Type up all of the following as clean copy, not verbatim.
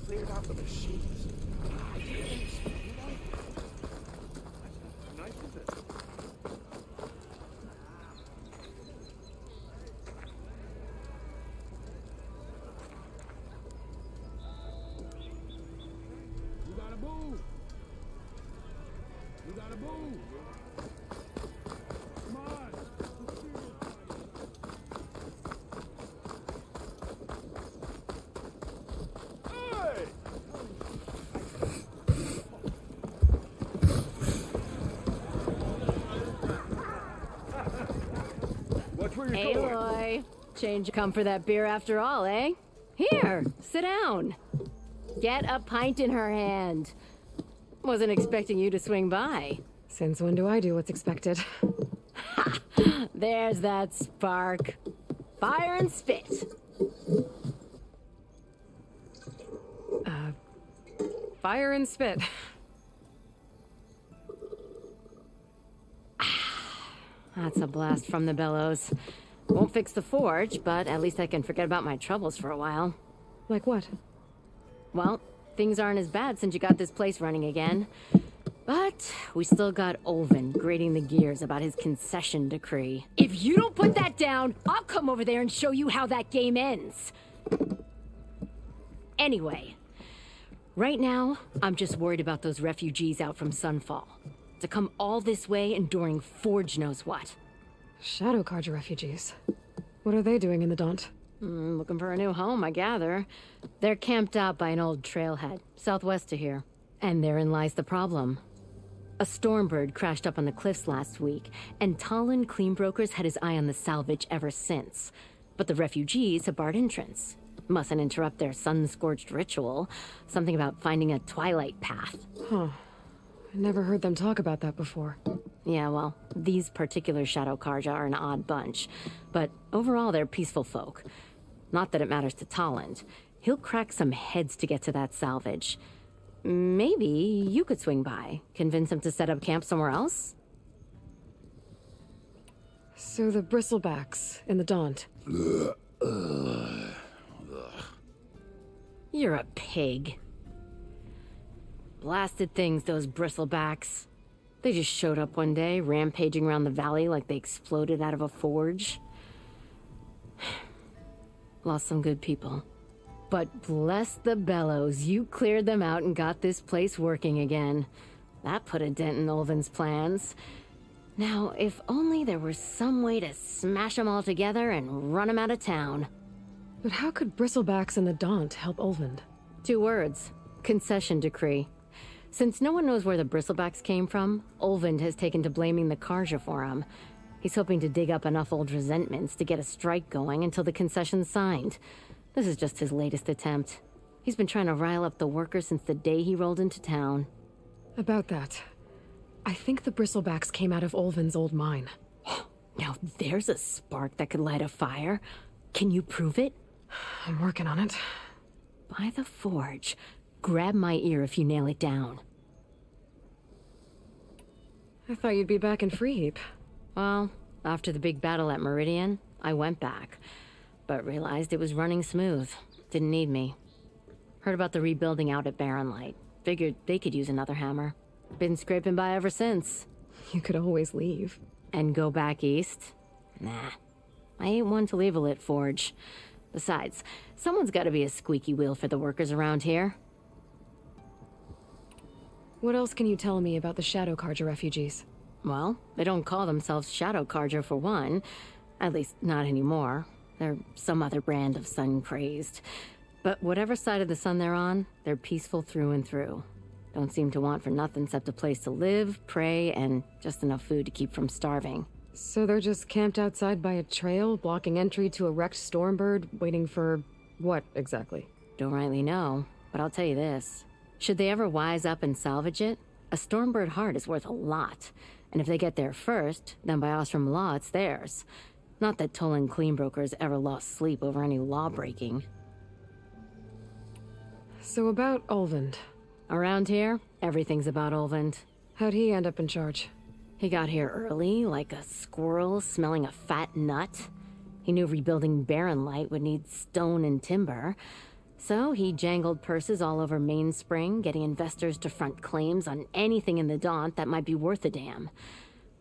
cleared out the machines. Nice, is it? You gotta move. You gotta move. Come on. Hey! Watch where you're Hey, going. Loy. Change come for that beer after all, eh? Here, sit down. Get a pint in her hand. Wasn't expecting you to swing by. Since when do I do what's expected? There's that spark. Fire and spit. Fire and spit. That's a blast from the bellows. Won't fix the forge, but at least I can forget about my troubles for a while. Like what? Well, things aren't as bad since you got this place running again. But we still got Olvin grating the gears about his concession decree. If you don't put that down, I'll come over there and show you how that game ends. Anyway, right now, I'm just worried about those refugees out from Sunfall. To come all this way enduring Forge knows what. Shadow Carja refugees. What are they doing in the Daunt? Looking for a new home, I gather. They're camped out by an old trailhead, southwest of here. And therein lies the problem. A stormbird crashed up on the cliffs last week, and Talon Cleanbrokers had his eye on the salvage ever since. But the refugees have barred entrance. Mustn't interrupt their sun-scorched ritual. Something about finding a twilight path. Huh. I never heard them talk about that before. Yeah, well, these particular Shadow Karja are an odd bunch. But overall, they're peaceful folk. Not that it matters to Talon. He'll crack some heads to get to that salvage. Maybe you could swing by, convince him to set up camp somewhere else? So the bristlebacks in the Daunt. You're a pig. Blasted things, those bristlebacks. They just showed up one day, rampaging around the valley like they exploded out of a forge. Lost some good people. But bless the bellows, you cleared them out and got this place working again. That put a dent in Olvin's plans. Now, if only there were some way to smash them all together and run them out of town. But how could bristlebacks in the Daunt help Olvind? 2 words. Concession decree. Since no one knows where the bristlebacks came from, Olvind has taken to blaming the Karja for them. He's hoping to dig up enough old resentments to get a strike going until the concession's signed. This is just his latest attempt. He's been trying to rile up the workers since the day he rolled into town. About that, I think the bristlebacks came out of Olvin's old mine. Now there's a spark that could light a fire. Can you prove it? I'm working on it. By the forge. Grab my ear if you nail it down. I thought you'd be back in Freeheap. Well, after the big battle at Meridian, I went back. But realized it was running smooth. Didn't need me. Heard about the rebuilding out at Barren Light. Figured they could use another hammer. Been scraping by ever since. You could always leave. And go back east? Nah. I ain't one to leave a lit forge. Besides, someone's gotta be a squeaky wheel for the workers around here. What else can you tell me about the Shadow Carja refugees? Well, they don't call themselves Shadow Karja for one. At least, not anymore. They're some other brand of sun-crazed. But whatever side of the sun they're on, they're peaceful through and through. Don't seem to want for nothing except a place to live, pray, and just enough food to keep from starving. So they're just camped outside by a trail, blocking entry to a wrecked stormbird, waiting for what exactly? Don't rightly know, but I'll tell you this. Should they ever wise up and salvage it, a stormbird heart is worth a lot. And if they get there first, then by Ostrom law, it's theirs. Not that Tolan Cleanbrokers ever lost sleep over any law-breaking. So about Olvind. Around here, everything's about Olvind. How'd he end up in charge? He got here early, like a squirrel smelling a fat nut. He knew rebuilding Barren Light would need stone and timber. So he jangled purses all over Mainspring, getting investors to front claims on anything in the Daunt that might be worth a damn.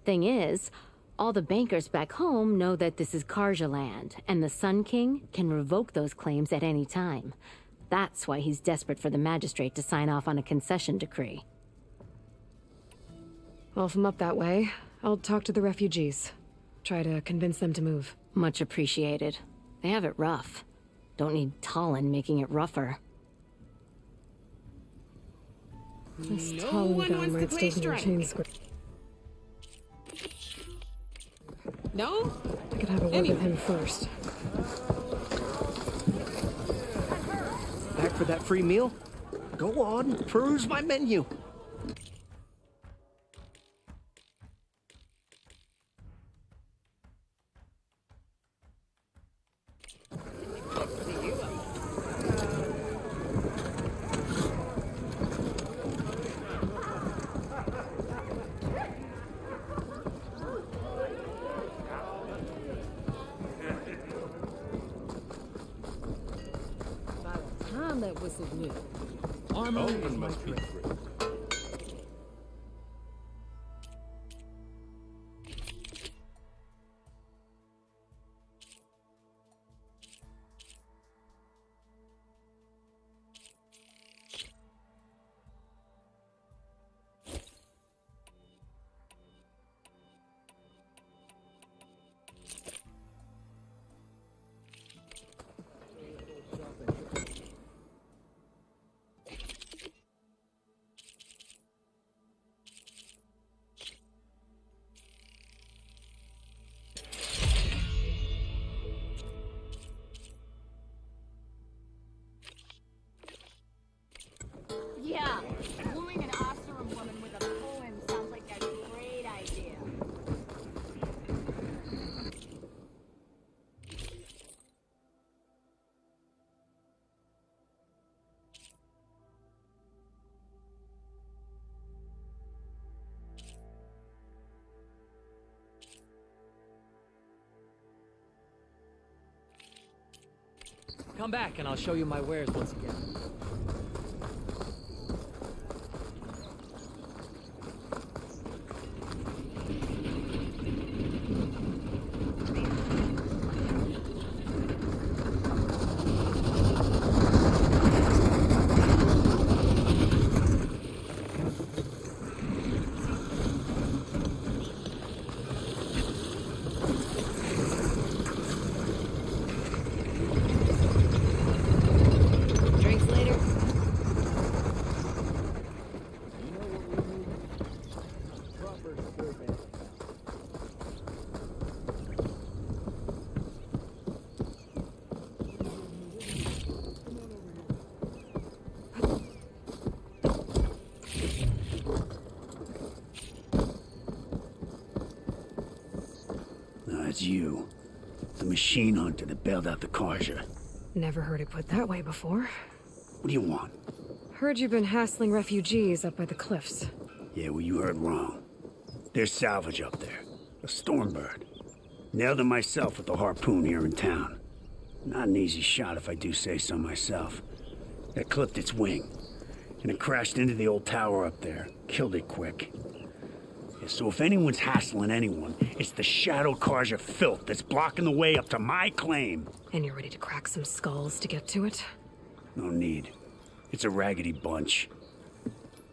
Thing is, all the bankers back home know that this is Karja land, and the Sun King can revoke those claims at any time. That's why he's desperate for the magistrate to sign off on a concession decree. Well, if I'm up that way, I'll talk to the refugees. Try to convince them to move. Much appreciated. They have it rough. Don't need Talon making it rougher. This No Talon one guy wants to might play still be in strike. chain square. No? I could have a word with him first. Back for that free meal? Go on, peruse my menu. Time that whistle blew. Armor is my trick. Yeah, wooing an Oseram woman with a poem sounds like a great idea. Come back and I'll show you my wares once again. Drinks later? Proper survey. No, it's you. The machine hunter that bailed out the Karja. Never heard it put that way before. What do you want? Heard you've been hassling refugees up by the cliffs. Yeah, well, you heard wrong. There's salvage up there. A stormbird. Nailed him myself with the harpoon here in town. Not an easy shot if I do say so myself. It clipped its wing. And it crashed into the old tower up there. Killed it quick. Yeah, so if anyone's hassling anyone, it's the Shadow Karja filth that's blocking the way up to my claim. And you're ready to crack some skulls to get to it? No need. It's a raggedy bunch.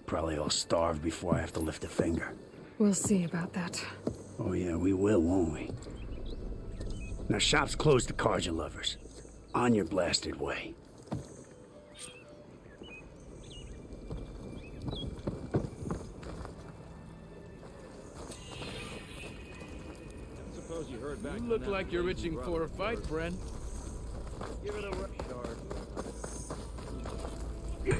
Probably all starved before I have to lift a finger. We'll see about that. Oh yeah, we will, won't we? Now shop's closed to Karja lovers. On your blasted way. Suppose you heard back. You look like you're itching for a fight, friend. Give it a shard. You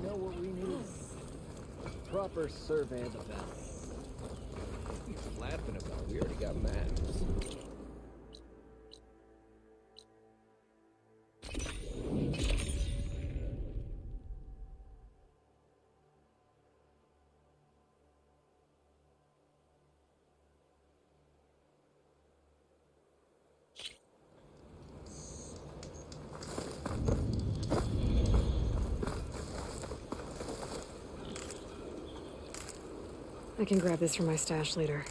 know what we need? A proper survey of the valley. He's laughing about. We already got maps. I can grab this from my stash later.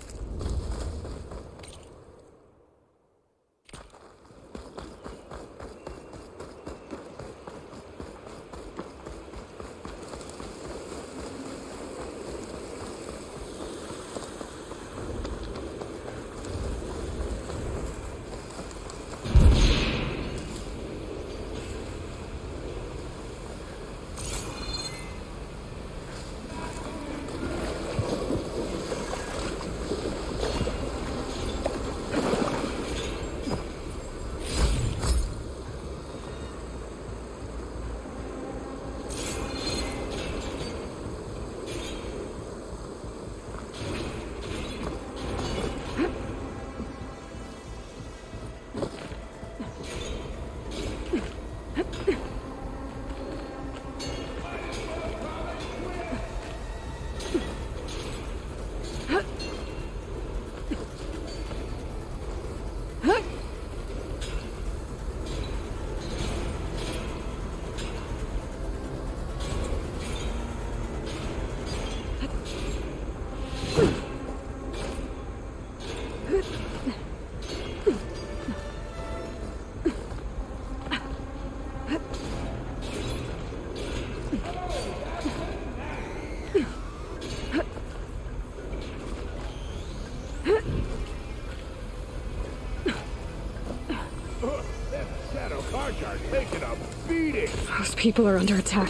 Those people are under attack.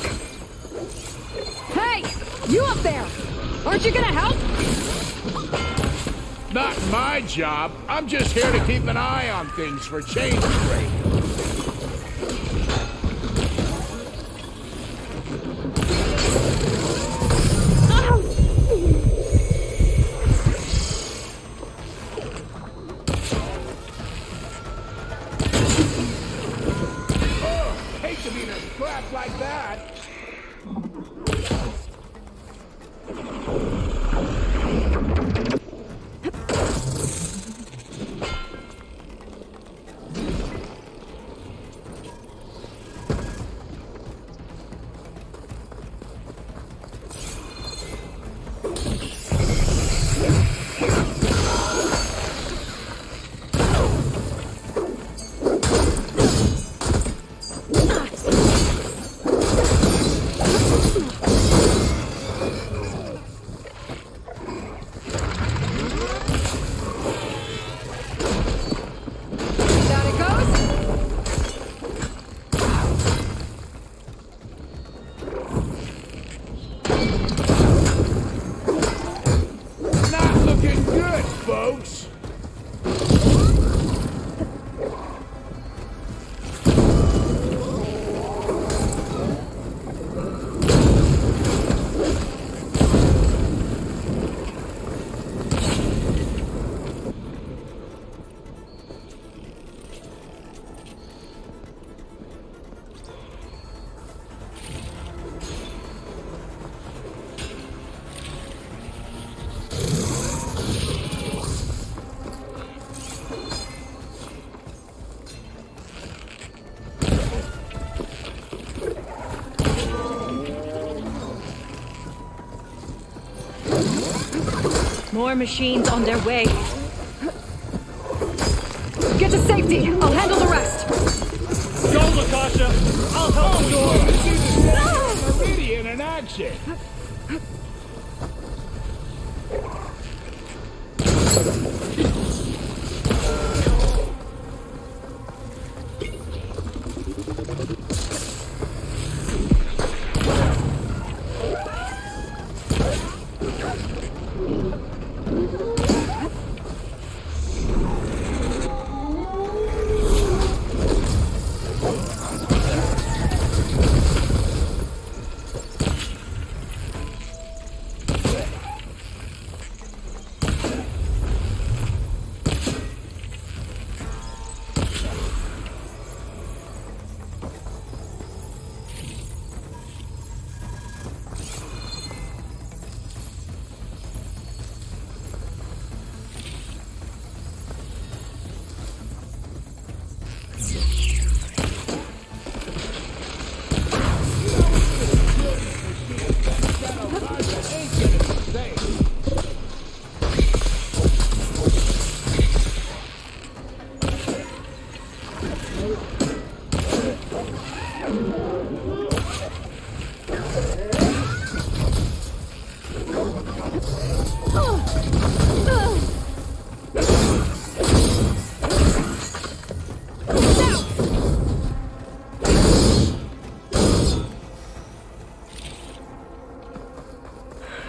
Hey! You up there! Aren't you gonna help? Not my job. I'm just here to keep an eye on things for change rate. Hate to be in a scrap like that. Folks. More machines on their way. Get to safety. I'll handle the rest. Go, Latasha. I'll help you. This is Meridian in action.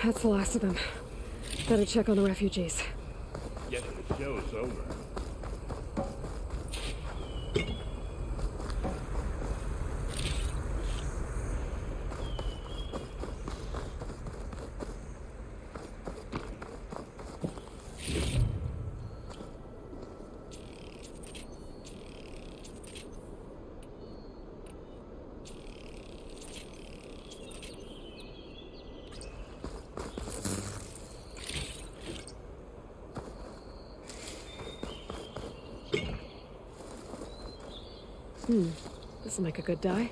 That's the last of them. Gotta check on the refugees. Guess the show's over. This'll make a good dye.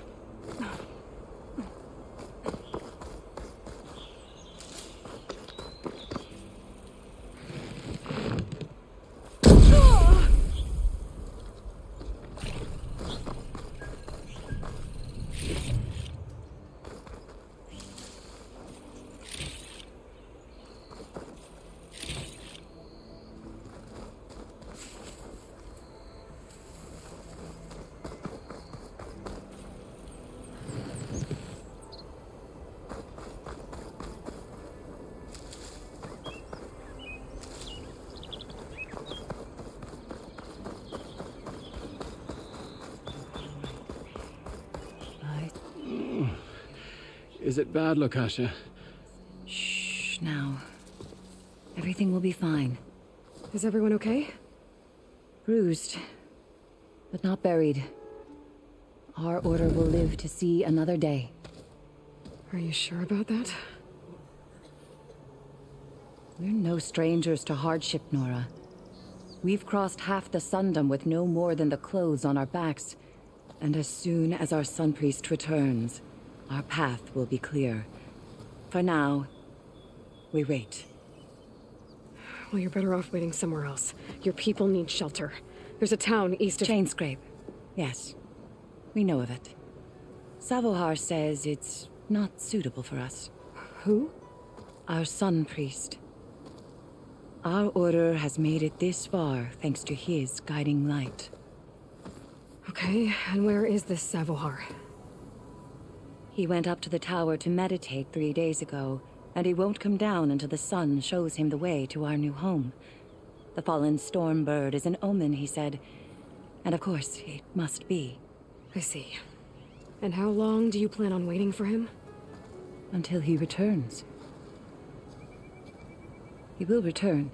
Is it bad, Lakasha? Shh, now. Everything will be fine. Is everyone okay? Bruised, but not buried. Our order will live to see another day. Are you sure about that? We're no strangers to hardship, Nora. We've crossed half the Sundom with no more than the clothes on our backs. And as soon as our Sun Priest returns, our path will be clear. For now, we wait. Well, you're better off waiting somewhere else. Your people need shelter. There's a town east of... Chainscrape. Yes. We know of it. Savohar says it's not suitable for us. Who? Our Sun Priest. Our order has made it this far thanks to his guiding light. Okay, and where is this Savohar? He went up to the tower to meditate 3 days ago, and he won't come down until the sun shows him the way to our new home. The fallen storm bird is an omen, he said. And of course, it must be. I see. And how long do you plan on waiting for him? Until he returns. He will return.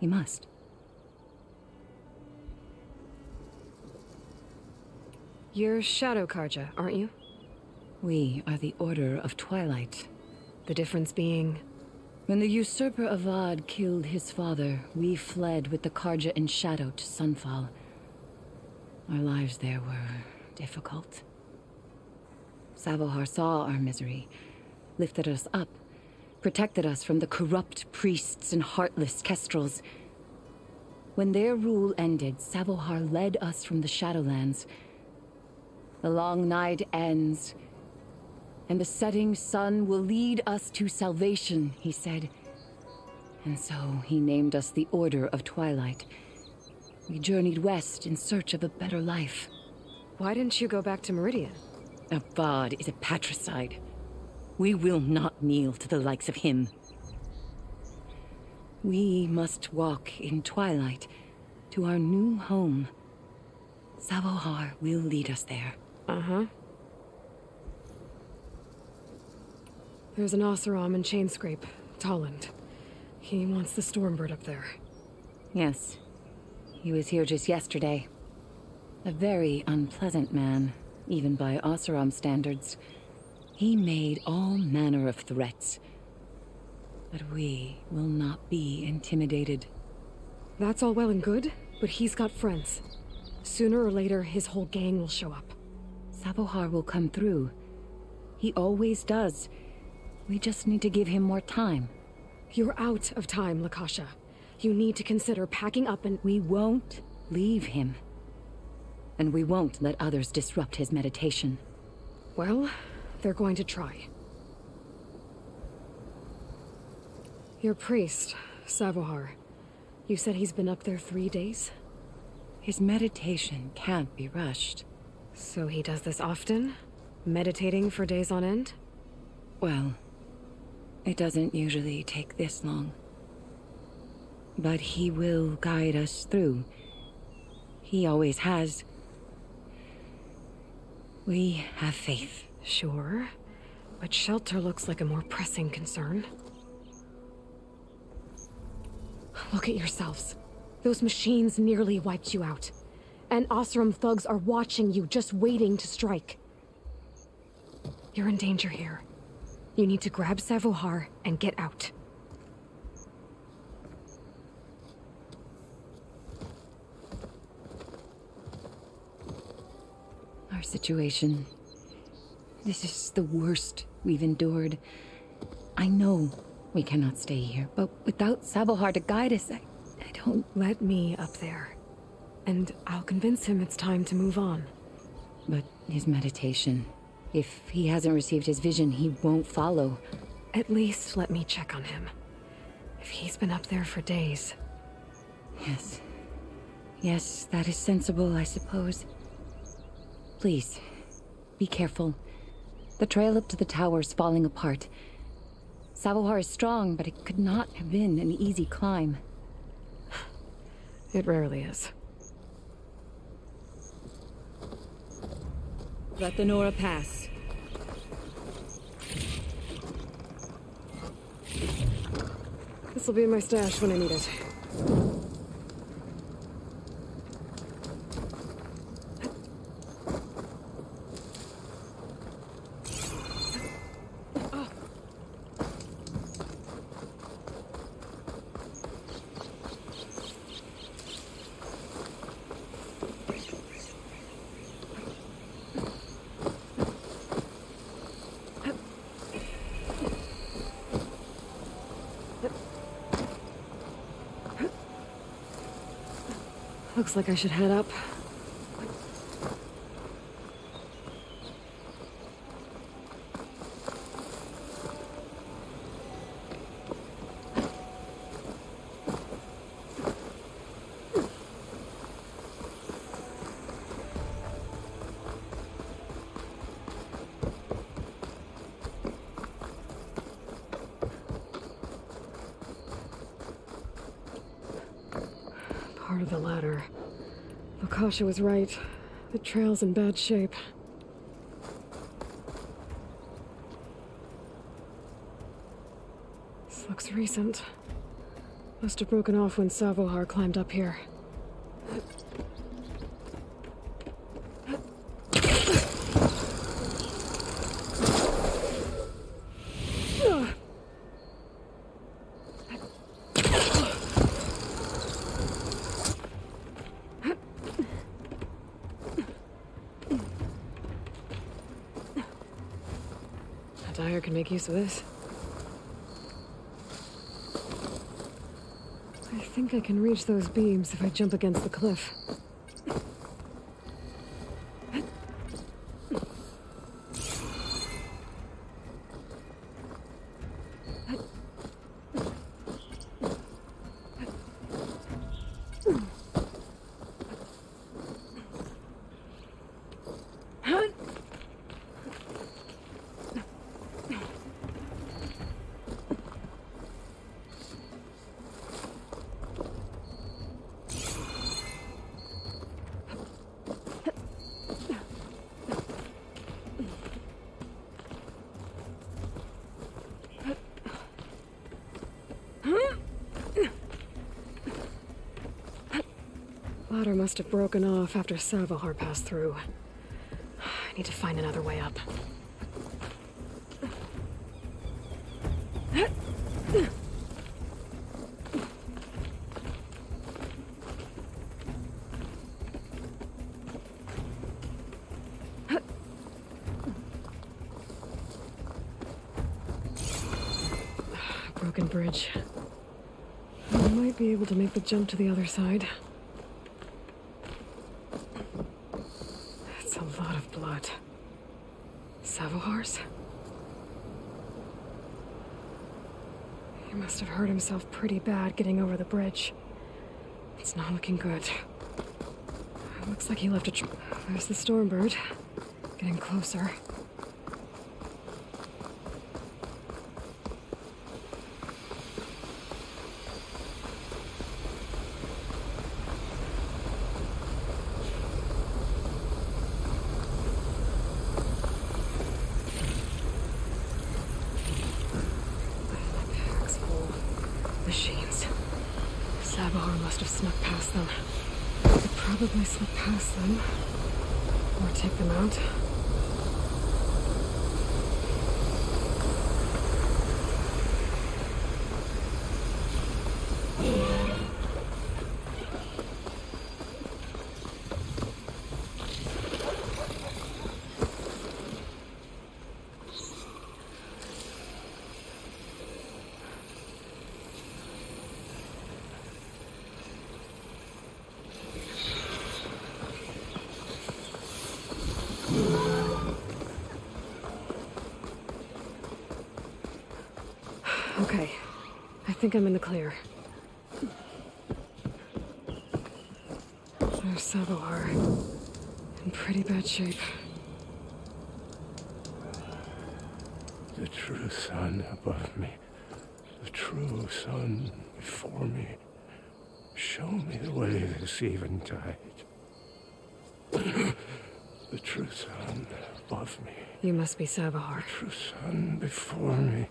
He must. You're Shadow Karja, aren't you? We are the Order of Twilight. The difference being... When the usurper Avad killed his father, we fled with the Karja in shadow to Sunfall. Our lives there were difficult. Savohar saw our misery, lifted us up, protected us from the corrupt priests and heartless kestrels. When their rule ended, Savohar led us from the Shadowlands. The long night ends, and the setting sun will lead us to salvation, he said. And so he named us the Order of Twilight. We journeyed west in search of a better life. Why didn't you go back to Meridian? Avad is a patricide. We will not kneel to the likes of him. We must walk in twilight to our new home. Savohar will lead us there. Uh-huh. There's an Oseram in Chainscrape, Tolland. He wants the Stormbird up there. Yes. He was here just yesterday. A very unpleasant man, even by Oseram standards. He made all manner of threats. But we will not be intimidated. That's all well and good, but he's got friends. Sooner or later, his whole gang will show up. Savohar will come through. He always does. We just need to give him more time. You're out of time, Lakasha. You need to consider packing up and... We won't leave him. And we won't let others disrupt his meditation. Well, they're going to try. Your priest, Savohar. You said he's been up there 3 days? His meditation can't be rushed. So he does this often? Meditating for days on end? Well, It doesn't usually take this long. But he will guide us through. He always has. We have faith. Sure, but shelter looks like a more pressing concern. Look at yourselves. Those machines nearly wiped you out. And Oseram thugs are watching you, just waiting to strike. You're in danger here. You need to grab Savohar and get out. Our situation. This is the worst we've endured. I know we cannot stay here, but without Savohar to guide us, I don't... Let me up there. And I'll convince him it's time to move on. But his meditation... If he hasn't received his vision, he won't follow. At least let me check on him. If he's been up there for days. Yes. Yes, that is sensible, I suppose. Please, be careful. The trail up to the tower's falling apart. Savohar is strong, but it could not have been an easy climb. It rarely is. Let the Nora pass. This'll be in my stash when I need it. Looks like I should head up. Part of the ladder. Lakasha was right. The trail's in bad shape. This looks recent. Must have broken off when Savohar climbed up here. Dyer can make use of this. I think I can reach those beams if I jump against the cliff. Ladder must have broken off after Savohar passed through. I need to find another way up. Broken bridge. I might be able to make the jump to the other side. That's a lot of blood. Savohar's? He must have hurt himself pretty bad getting over the bridge. It's not looking good. It looks like he left a There's the Stormbird. Getting closer. Machines. Sabahar must have snuck past them. They probably slipped past them. Or take them out. Okay. I think I'm in the clear. There's Sabahar. In pretty bad shape. The true sun above me. The true sun before me. Show me the way this eventide. The true sun above me. You must be Sabahar. The true sun before me.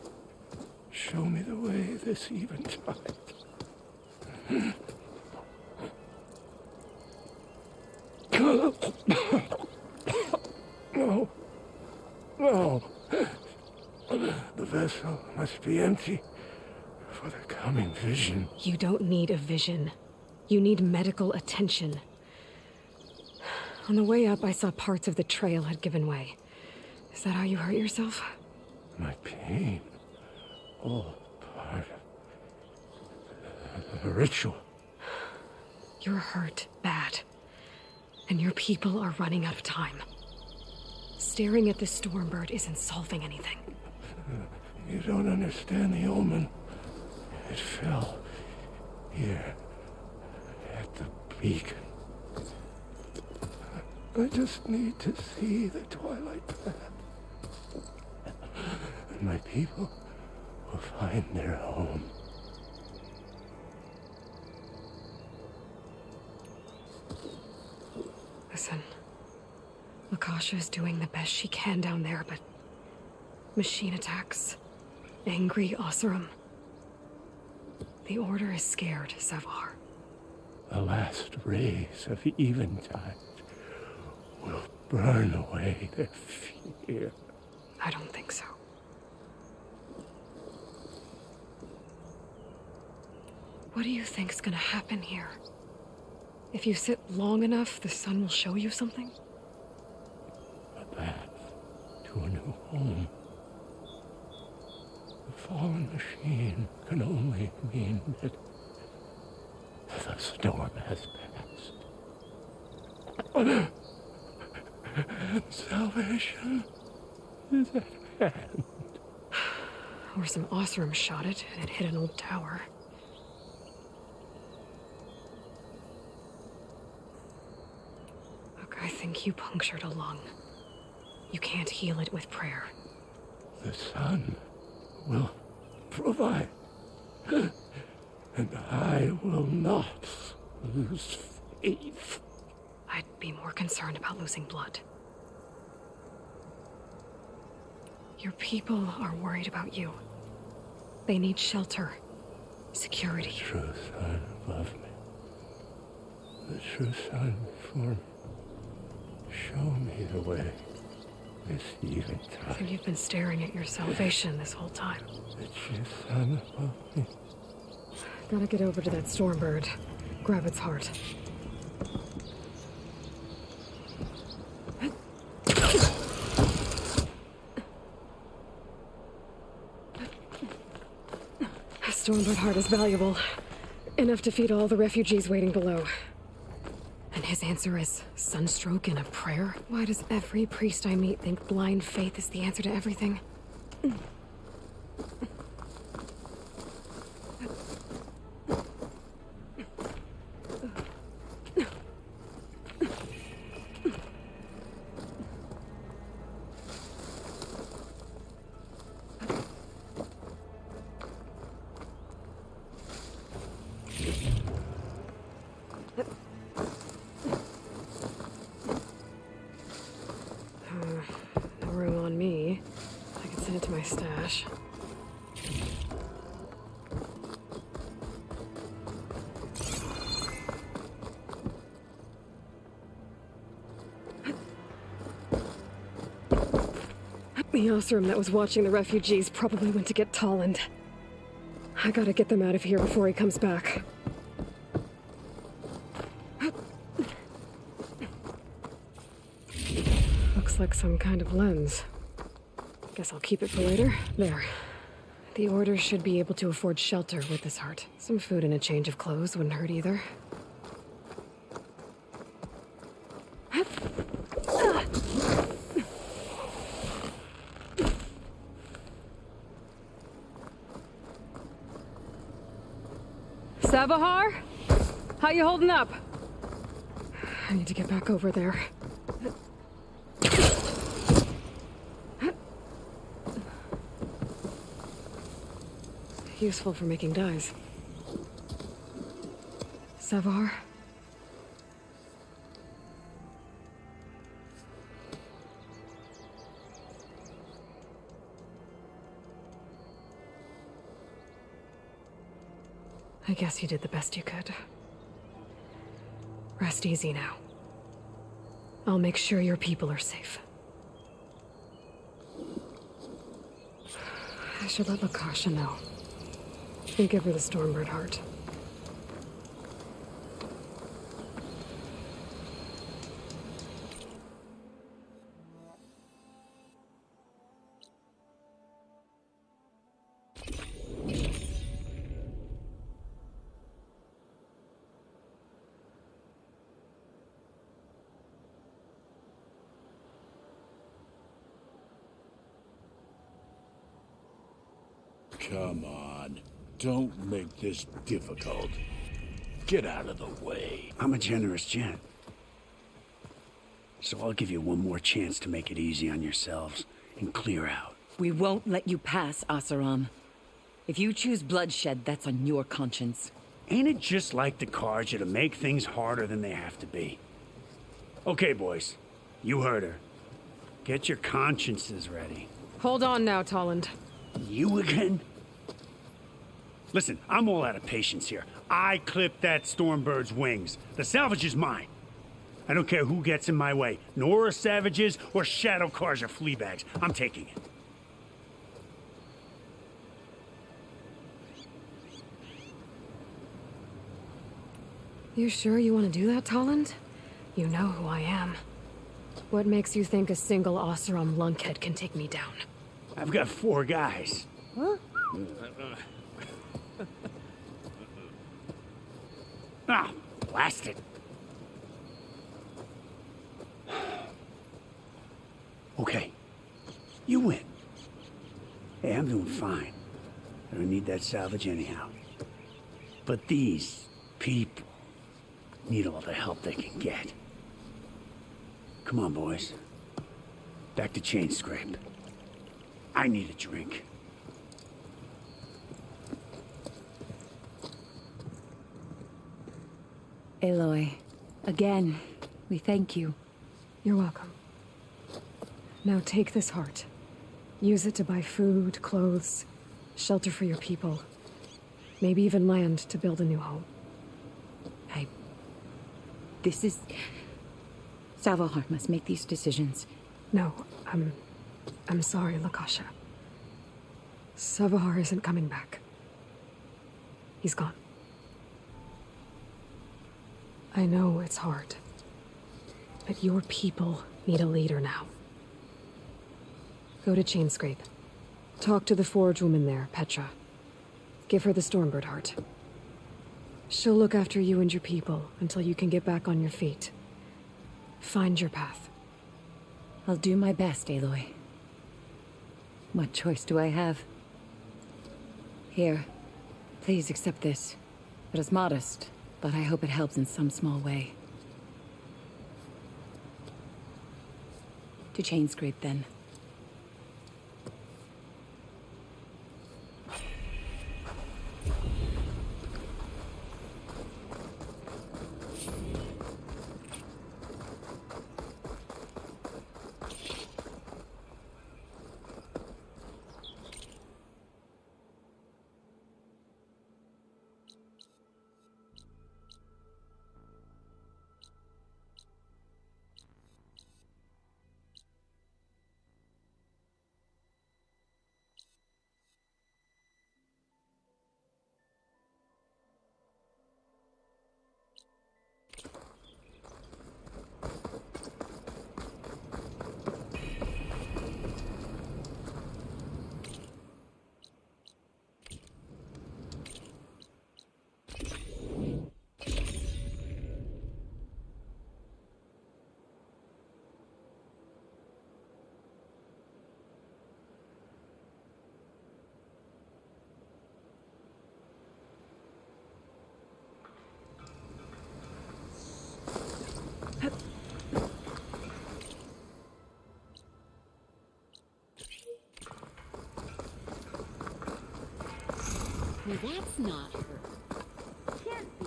Show me the way this eventide. No. No. The vessel must be empty for the coming vision. You don't need a vision. You need medical attention. On the way up, I saw parts of the trail had given way. Is that how you hurt yourself? My pain. All part of the ritual. You're hurt bad. And your people are running out of time. Staring at the Stormbird isn't solving anything. You don't understand the omen. It fell here at the beacon. I just need to see the twilight path. And my people will find their home. Listen, Lakasha is doing the best she can down there, but machine attacks, angry Oseram. The Order is scared, Savar. The last rays of eventide will burn away their fear. I don't think so. What do you think's gonna happen here? If you sit long enough, the sun will show you something? A path to a new home. The fallen machine can only mean that the storm has passed. Salvation is at hand. Or some Oseram shot it, and it hit an old tower. Look, I think you punctured a lung. You can't heal it with prayer. The sun will provide. And I will not lose faith. I'd be more concerned about losing blood. Your people are worried about you. They need shelter, security. The true sun above me. The true sun before me. Show me the way. This eventide. I think you've been staring at your salvation this whole time. The true sun above me. Gotta get over to that Stormbird. Grab its heart. A Stormbird heart is valuable. Enough to feed all the refugees waiting below. And his answer is sunstroke and a prayer? Why does every priest I meet think blind faith is the answer to everything? No room on me. I could send it to my stash. The Osram that was watching the refugees probably went to get Tolland. I gotta get them out of here before he comes back. Looks like some kind of lens. Guess I'll keep it for later. There. The Order should be able to afford shelter with this heart. Some food and a change of clothes wouldn't hurt either. Savahar? How you holding up? I need to get back over there. Useful for making dyes. Savahar? I guess you did the best you could. Rest easy now. I'll make sure your people are safe. I should let Lakasha know. And give her the Stormbird heart. Come on. Don't make this difficult. Get out of the way. I'm a generous gent. So I'll give you one more chance to make it easy on yourselves and clear out. We won't let you pass, Asaram. If you choose bloodshed, that's on your conscience. Ain't it just like the Karja to make things harder than they have to be? Okay, boys. You heard her. Get your consciences ready. Hold on now, Tolland. You again? Listen, I'm all out of patience here. I clipped that Stormbird's wings. The salvage is mine. I don't care who gets in my way. Nora savages or shadow cars or fleabags. I'm taking it. You sure you want to do that, Tolland? You know who I am. What makes you think a single Oseram lunkhead can take me down? I've got 4 guys. Huh? Ah, blast it. Okay. You win. Hey, I'm doing fine. I don't need that salvage anyhow. But these people need all the help they can get. Come on, boys. Back to Chain Scrape. I need a drink. Aloy, again, we thank you. You're welcome. Now take this heart. Use it to buy food, clothes, shelter for your people. Maybe even land to build a new home. This is... Savahar must make these decisions. No, I'm sorry, Lakasha. Savahar isn't coming back. He's gone. I know it's hard, but your people need a leader now. Go to Chainscrape. Talk to the forge woman there, Petra. Give her the Stormbird heart. She'll look after you and your people until you can get back on your feet. Find your path. I'll do my best, Aloy. What choice do I have? Here, please accept this. It is modest, but I hope it helps in some small way. To Chainscrape, then. Well, that's not her. Can't be.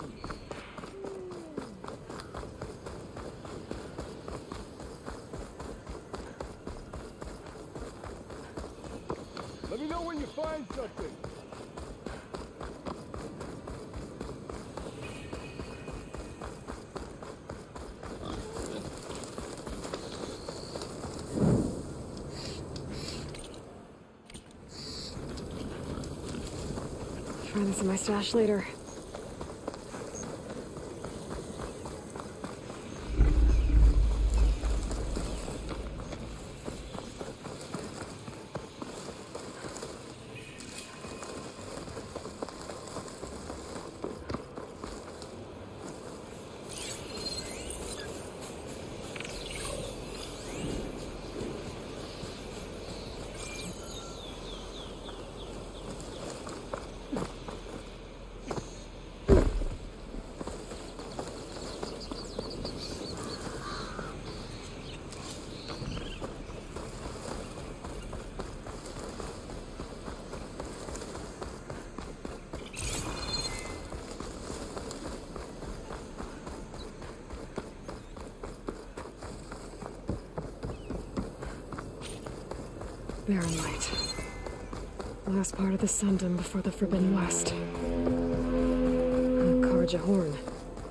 Let me know when you find something. Try this in my stash later. Barren Light. Last part of the Sundom before the Forbidden West. A Karja horn.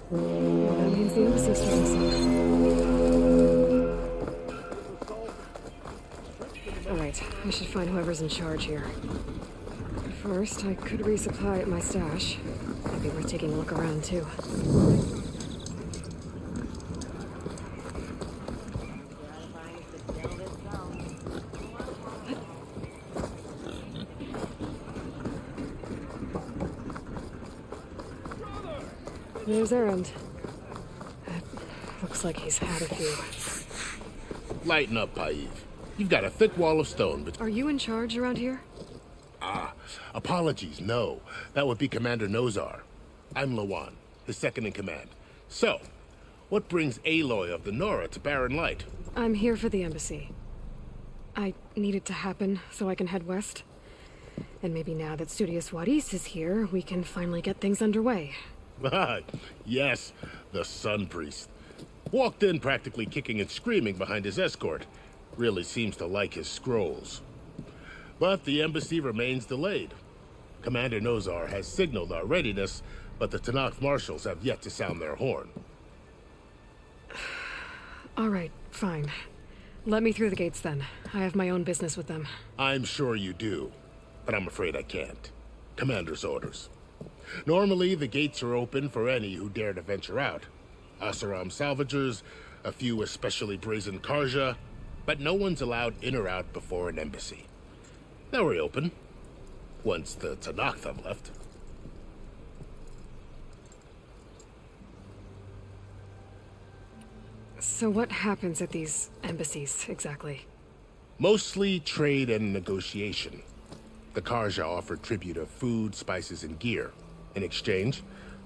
Well, that means the embassy's starting soon. Alright, I should find whoever's in charge here. First, I could resupply at my stash. Might be worth taking a look around, too. There's Erend. Looks like he's had a few. Lighten up, Paiv. You've got a thick wall of stone, but... Are you in charge around here? Apologies, no. That would be Commander Nozar. I'm Lawan, his second in command. So, what brings Aloy of the Nora to Barren Light? I'm here for the embassy. I need it to happen so I can head west. And maybe now that Studious Wadis is here, we can finally get things underway. Yes, the Sun Priest. Walked in practically kicking and screaming behind his escort. Really seems to like his scrolls. But the embassy remains delayed. Commander Nozar has signaled our readiness, but the Tanakh marshals have yet to sound their horn. All right, fine. Let me through the gates then. I have my own business with them. I'm sure you do, but I'm afraid I can't. Commander's orders. Normally, the gates are open for any who dare to venture out. Asaram salvagers, a few especially brazen Karja, but no one's allowed in or out before an embassy. They'll reopen, once the Tanakh have left. So what happens at these embassies, exactly? Mostly trade and negotiation. The Karja offer tribute of food, spices, and gear. In exchange,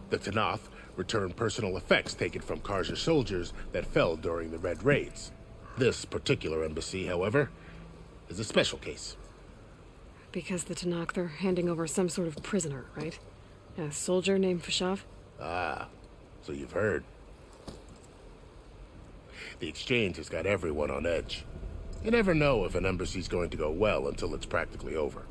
the Tanakh return personal effects taken from Karja soldiers that fell during the Red Raids. This particular embassy, however, is a special case. Because the Tanakh are handing over some sort of prisoner, right? A soldier named Fashav? Ah, so you've heard. The exchange has got everyone on edge. You never know if an embassy's going to go well until it's practically over.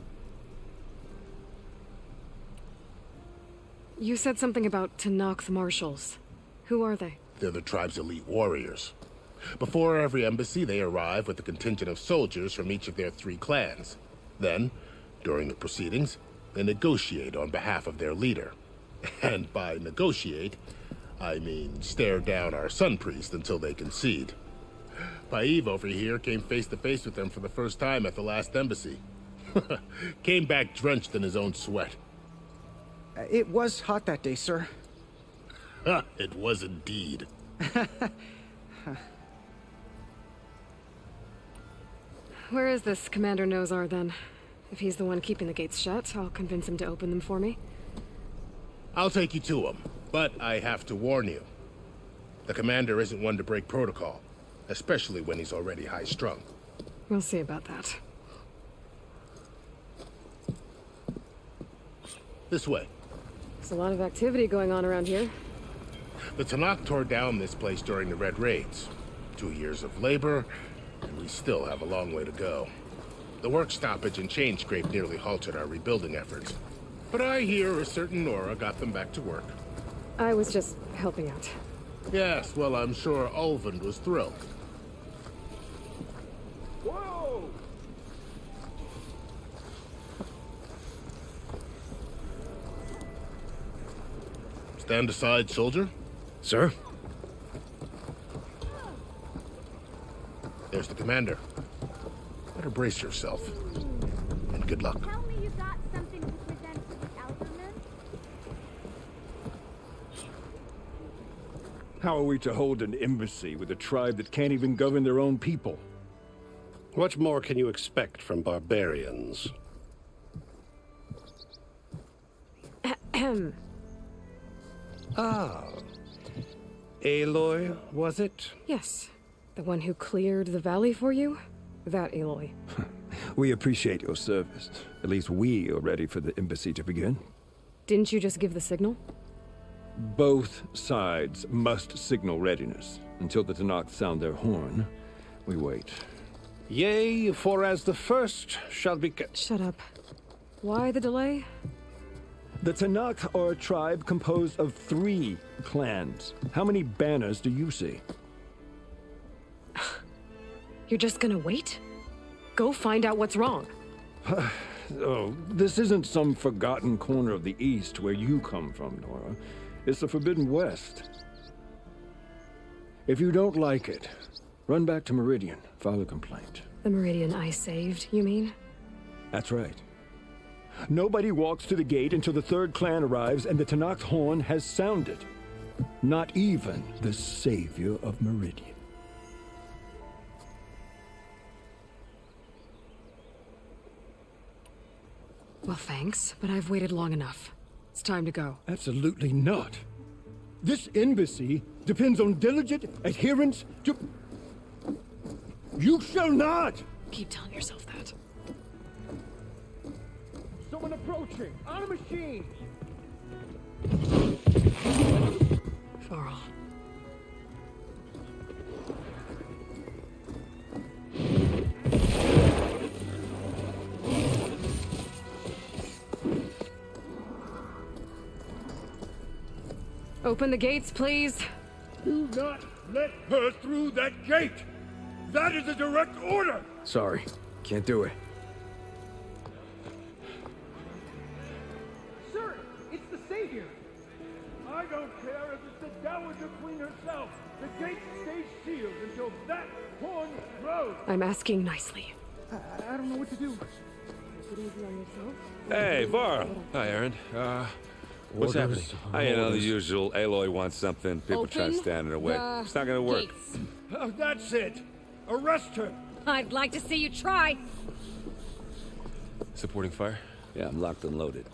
You said something about Tanakh marshals. Who are they? They're the tribe's elite warriors. Before every embassy, they arrive with a contingent of soldiers from each of their 3 clans. Then, during the proceedings, they negotiate on behalf of their leader. And by negotiate, I mean stare down our Sun Priest until they concede. Paiv over here came face to face with them for the first time at the last embassy. Came back drenched in his own sweat. It was hot that day, sir. It was indeed. Where is this Commander Nozar, then? If he's the one keeping the gates shut, I'll convince him to open them for me. I'll take you to him, but I have to warn you. The commander isn't one to break protocol, especially when he's already high-strung. We'll see about that. This way. There's a lot of activity going on around here. The Tanakh tore down this place during the Red Raids. 2 years of labor, and we still have a long way to go. The work stoppage and chain scrape nearly halted our rebuilding efforts. But I hear a certain Nora got them back to work. I was just helping out. Yes, well, I'm sure Ulvund was thrilled. Whoa! Stand aside, soldier. Sir? There's the commander. Better brace yourself. And good luck. Tell me you got something to present to the Elderman? How are we to hold an embassy with a tribe that can't even govern their own people? What more can you expect from barbarians? Ah. Aloy, was it? Yes. The one who cleared the valley for you? That Aloy. We appreciate your service. At least we are ready for the embassy to begin. Didn't you just give the signal? Both sides must signal readiness. Until the Tanakh sound their horn, we wait. Yea, for as the first shall be... Shut up. Why the delay? The Tanakh are a tribe composed of 3 clans. How many banners do you see? You're just gonna wait? Go find out what's wrong. Oh, this isn't some forgotten corner of the East where you come from, Nora. It's the Forbidden West. If you don't like it, run back to Meridian, file a complaint. The Meridian I saved, you mean? That's right. Nobody walks to the gate until the 3rd clan arrives and the Tanakh's horn has sounded. Not even the savior of Meridian. Well, thanks, but I've waited long enough. It's time to go. Absolutely not. This embassy depends on diligent adherence to... You shall not! Keep telling yourself that. Someone approaching! On a machine! Varl. Open the gates, please. Do not let her through that gate! That is a direct order! Sorry, can't do it. Sir, it's the Savior! I don't care if it's the Dowager Queen herself. The gate stays sealed until that horn blows. I'm asking nicely. I don't know what to do. Take it easy on yourself. Hey, Varl. Hi, Aaron. What's happening? You know, the usual. Aloy wants something. People try to stand in her way. It's not gonna work. Oh, that's it. Arrest her. I'd like to see you try. Supporting fire? Yeah, I'm locked and loaded.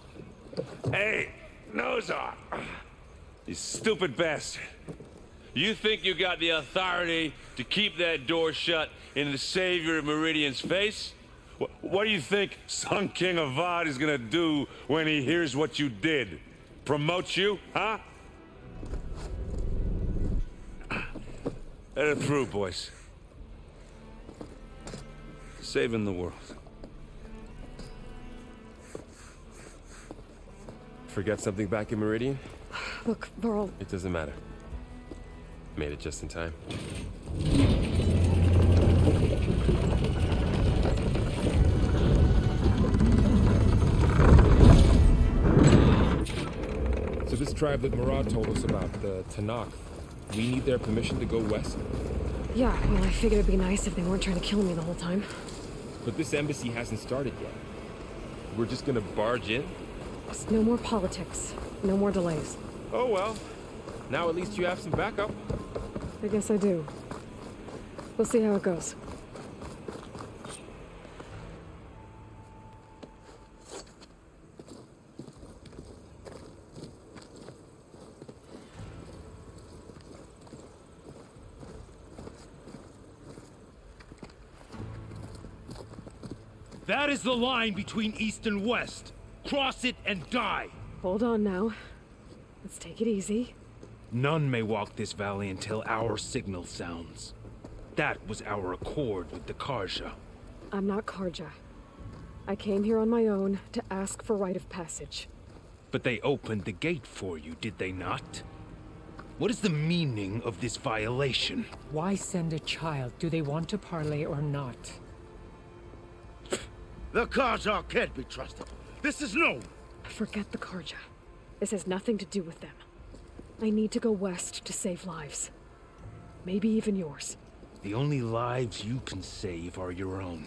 Hey, Nozar! You stupid bastard. You think you got the authority to keep that door shut in the savior of Meridian's face? What do you think Sun King Avad is gonna do when he hears what you did? Promote you, huh? Let it through, boys. Saving the world. Forget something back in Meridian? Look, Varl. It doesn't matter. Made it just in time. So this tribe that Murad told us about, the Tanakh, we need their permission to go west? Yeah, well, I figured it'd be nice if they weren't trying to kill me the whole time. But this embassy hasn't started yet. We're just gonna barge in? Just no more politics. No more delays. Oh well. Now at least you have some backup. I guess I do. We'll see how it goes. That is the line between East and West. Cross it and die. Hold on now. Let's take it easy. None may walk this valley until our signal sounds. That was our accord with the Karja. I'm not Karja. I came here on my own to ask for rite of passage. But they opened the gate for you, did they not? What is the meaning of this violation? Why send a child? Do they want to parley or not? The Karja can't be trusted. This is known. Forget the Karja. This has nothing to do with them. I need to go west to save lives. Maybe even yours. The only lives you can save are your own.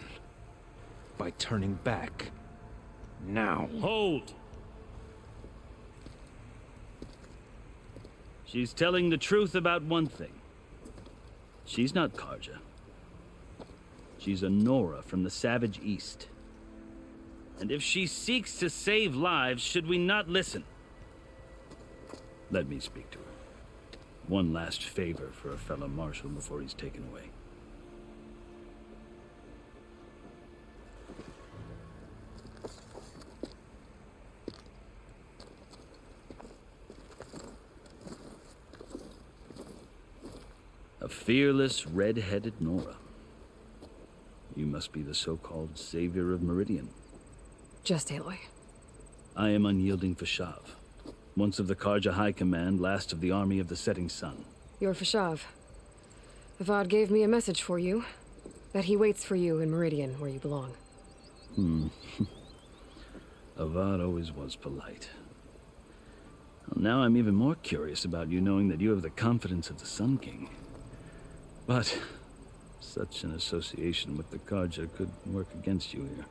By turning back. Now. Hold! She's telling the truth about one thing. She's not Karja. She's a Nora from the Savage East. And if she seeks to save lives, should we not listen? Let me speak to her. One last favor for a fellow marshal before he's taken away. A fearless, red-headed Nora. You must be the so-called savior of Meridian. Just Aloy. I am unyielding Fashav, once of the Karja High Command, last of the army of the Setting Sun. You're Fashav. Avad gave me a message for you. That he waits for you in Meridian, where you belong. Avad always was polite. Well, now I'm even more curious about you knowing that you have the confidence of the Sun King. But such an association with the Karja could work against you here,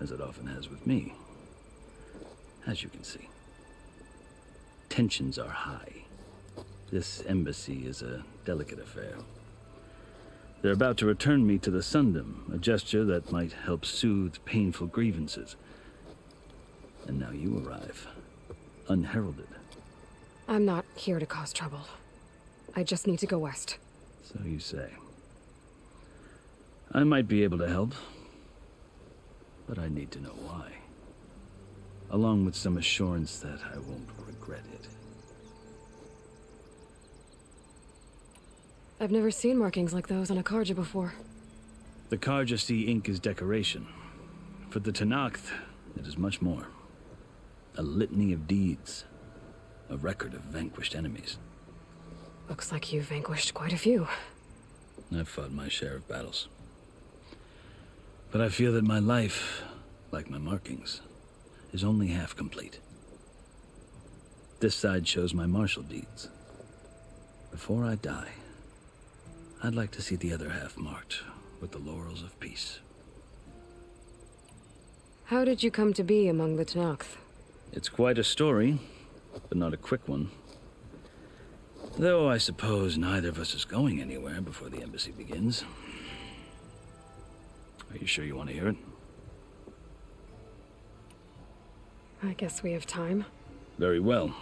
as it often has with me. As you can see, tensions are high. This embassy is a delicate affair. They're about to return me to the Sundom, a gesture that might help soothe painful grievances. And now you arrive, unheralded. I'm not here to cause trouble. I just need to go west. So you say. I might be able to help, but I need to know why. Along with some assurance that I won't regret it. I've never seen markings like those on a Karja before. The Karja see ink as decoration. For the Tenakth, it is much more. A litany of deeds. A record of vanquished enemies. Looks like you've vanquished quite a few. I've fought my share of battles. But I feel that my life, like my markings, is only half complete. This side shows my martial deeds. Before I die, I'd like to see the other half marked with the laurels of peace. How did you come to be among the Tenakth? It's quite a story, but not a quick one. Though I suppose neither of us is going anywhere before the embassy begins. Are you sure you want to hear it? I guess we have time. Very well.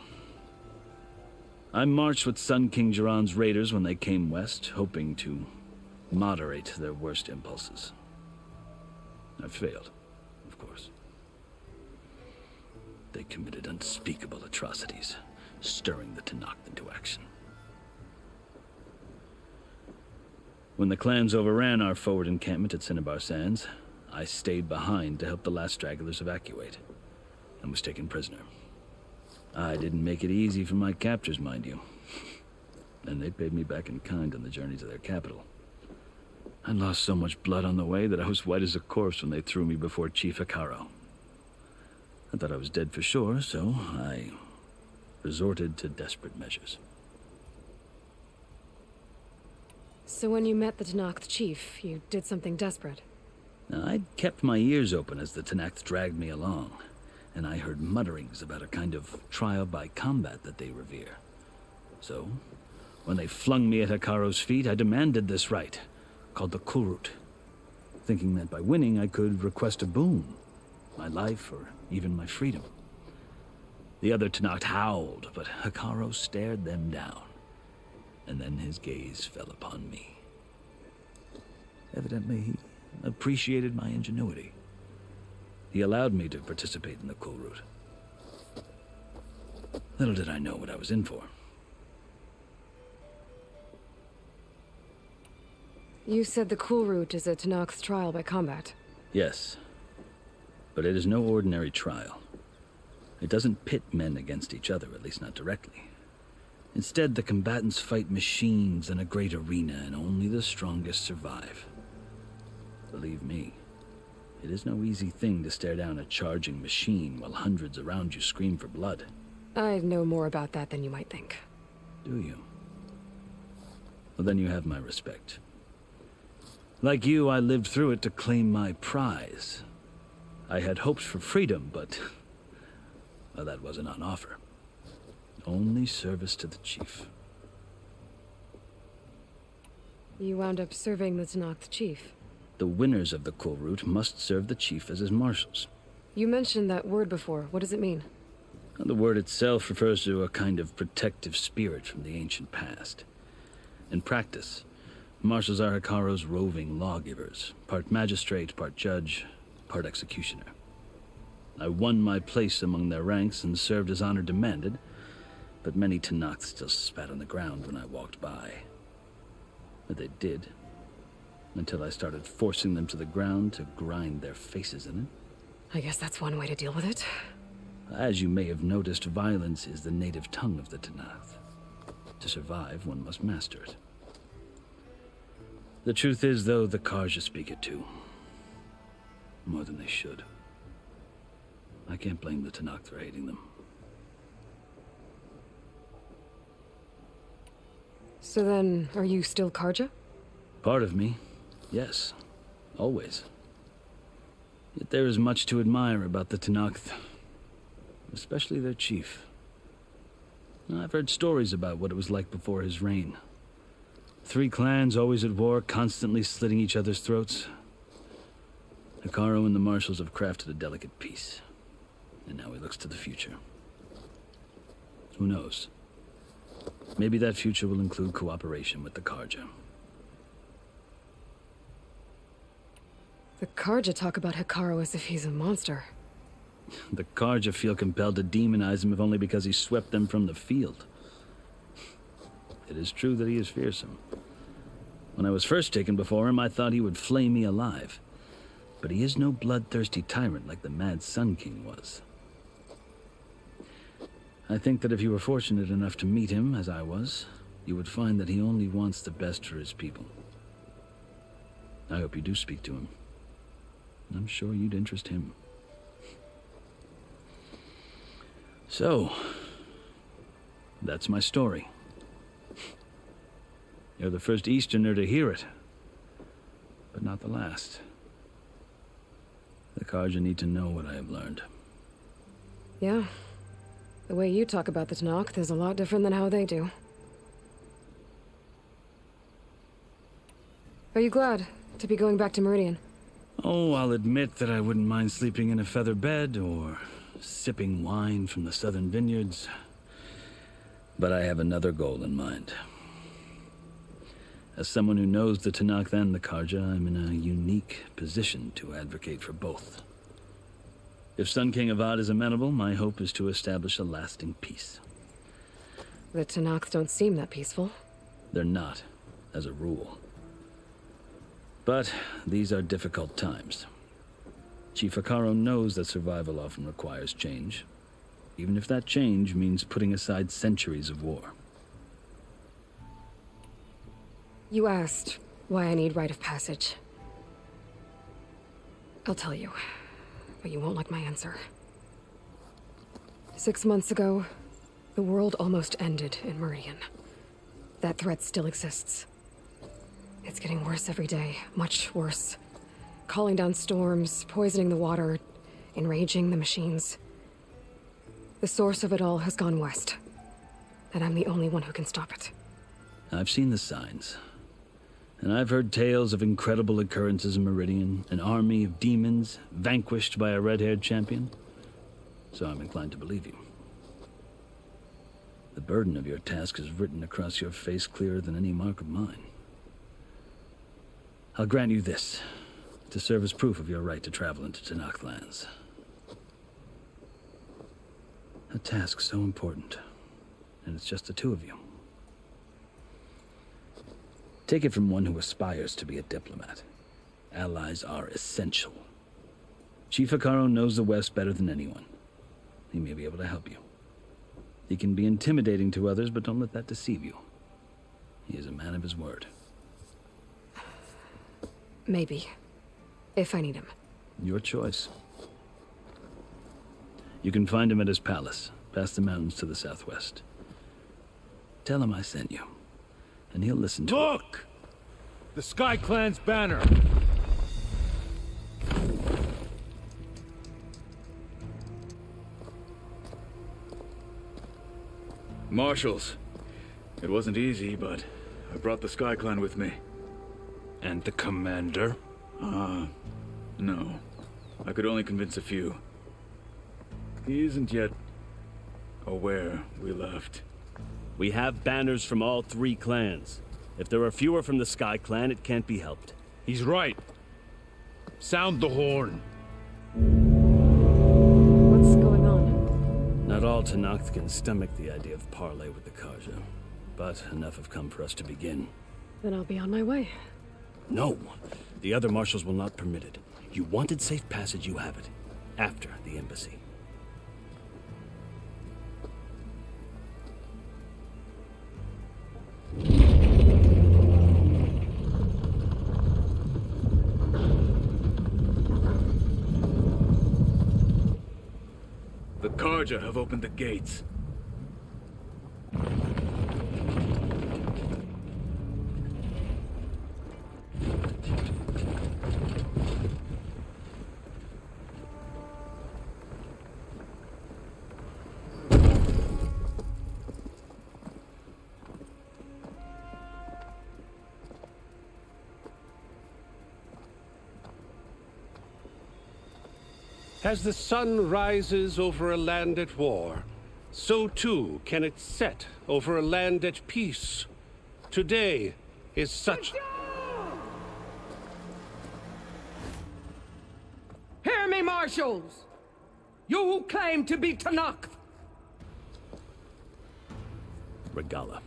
I marched with Sun King Jiran's raiders when they came west, hoping to moderate their worst impulses. I failed, of course. They committed unspeakable atrocities, stirring the Tenakth into action. When the clans overran our forward encampment at Cinnabar Sands, I stayed behind to help the last stragglers evacuate, and was taken prisoner. I didn't make it easy for my captors, mind you. And they paid me back in kind on the journey to their capital. I lost so much blood on the way that I was white as a corpse when they threw me before Chief Hikaro. I thought I was dead for sure, so I resorted to desperate measures. So when you met the Tenakth chief, you did something desperate? Now, I'd kept my ears open as the Tenakth dragged me along, and I heard mutterings about a kind of trial by combat that they revere. So, when they flung me at Hikaro's feet, I demanded this right, called the Kulrut, thinking that by winning I could request a boon, my life or even my freedom. The other Tenakth howled, but Hikaro stared them down, and then his gaze fell upon me. Evidently, he appreciated my ingenuity. He allowed me to participate in the Kulrut. Little did I know what I was in for. You said the cool route is a Tanakh's trial by combat. Yes. But it is no ordinary trial. It doesn't pit men against each other, at least not directly. Instead, the combatants fight machines in a great arena, and only the strongest survive. Believe me, it is no easy thing to stare down a charging machine while hundreds around you scream for blood. I know more about that than you might think. Do you? Well, then you have my respect. Like you, I lived through it to claim my prize. I had hoped for freedom, but well, that wasn't on offer. Only service to the chief. You wound up serving the Tanakh chief. The winners of the cool route must serve the chief as his marshals. You mentioned that word before. What does it mean? The word itself refers to a kind of protective spirit from the ancient past. In practice, marshals are Hikaro's roving lawgivers, part magistrate, part judge, part executioner. I won my place among their ranks and served as honor demanded, but many Tanakhs still spat on the ground when I walked by. But they did, until I started forcing them to the ground to grind their faces in it. I guess that's one way to deal with it. As you may have noticed, violence is the native tongue of the Tanakh. To survive, one must master it. The truth is, though, the Karja speak it too. More than they should. I can't blame the Tanakh for hating them. So then, are you still Karja? Part of me, yes. Always. Yet there is much to admire about the Tanakh, especially their chief. I've heard stories about what it was like before his reign. 3 clans always at war, constantly slitting each other's throats. Hikaru and the marshals have crafted a delicate peace, and now he looks to the future. Who knows? Maybe that future will include cooperation with the Karja. The Karja talk about Hikaru as if he's a monster. The Karja feel compelled to demonize him if only because he swept them from the field. It is true that he is fearsome. When I was first taken before him, I thought he would flay me alive. But he is no bloodthirsty tyrant like the Mad Sun King was. I think that if you were fortunate enough to meet him, as I was, you would find that he only wants the best for his people. I hope you do speak to him. I'm sure you'd interest him. So, that's my story. You're the first Easterner to hear it, but not the last. The Karja need to know what I have learned. Yeah. The way you talk about the Tanakh is a lot different than how they do. Are you glad to be going back to Meridian? Oh, I'll admit that I wouldn't mind sleeping in a feather bed or sipping wine from the southern vineyards. But I have another goal in mind. As someone who knows the Tanakh and the Karja, I'm in a unique position to advocate for both. If Sun King Avad is amenable, my hope is to establish a lasting peace. The Tanakh don't seem that peaceful. They're not, as a rule. But these are difficult times. Chief Hikaru knows that survival often requires change, even if that change means putting aside centuries of war. You asked why I need rite of passage. I'll tell you, but you won't like my answer. 6 months ago, the world almost ended in Meridian. That threat still exists. It's getting worse every day, much worse. Calling down storms, poisoning the water, enraging the machines. The source of it all has gone west, and I'm the only one who can stop it. I've seen the signs. And I've heard tales of incredible occurrences in Meridian, an army of demons vanquished by a red-haired champion. So I'm inclined to believe you. The burden of your task is written across your face clearer than any mark of mine. I'll grant you this, to serve as proof of your right to travel into Tanakh lands. A task so important. And it's just the two of you. Take it from one who aspires to be a diplomat. Allies are essential. Chief Hikaru knows the West better than anyone. He may be able to help you. He can be intimidating to others, but don't let that deceive you. He is a man of his word. Maybe. If I need him. Your choice. You can find him at his palace, past the mountains to the southwest. Tell him I sent you, and he'll listen to it. Look! The Sky Clan's banner! Marshals. It wasn't easy, but I brought the Sky Clan with me. And the commander? No. I could only convince a few. He isn't yet aware we left. We have banners from all 3 clans. If there are fewer from the Sky Clan, it can't be helped. He's right. Sound the horn. What's going on? Not all Tenakth can stomach the idea of parley with the Karja, but enough have come for us to begin. Then I'll be on my way. No, the other marshals will not permit it. You wanted safe passage, you have it. After the embassy. The Karja have opened the gates. As the sun rises over a land at war, so too can it set over a land at peace. Today is such... Hear me, marshals! You who claim to be Tenakth! Regala.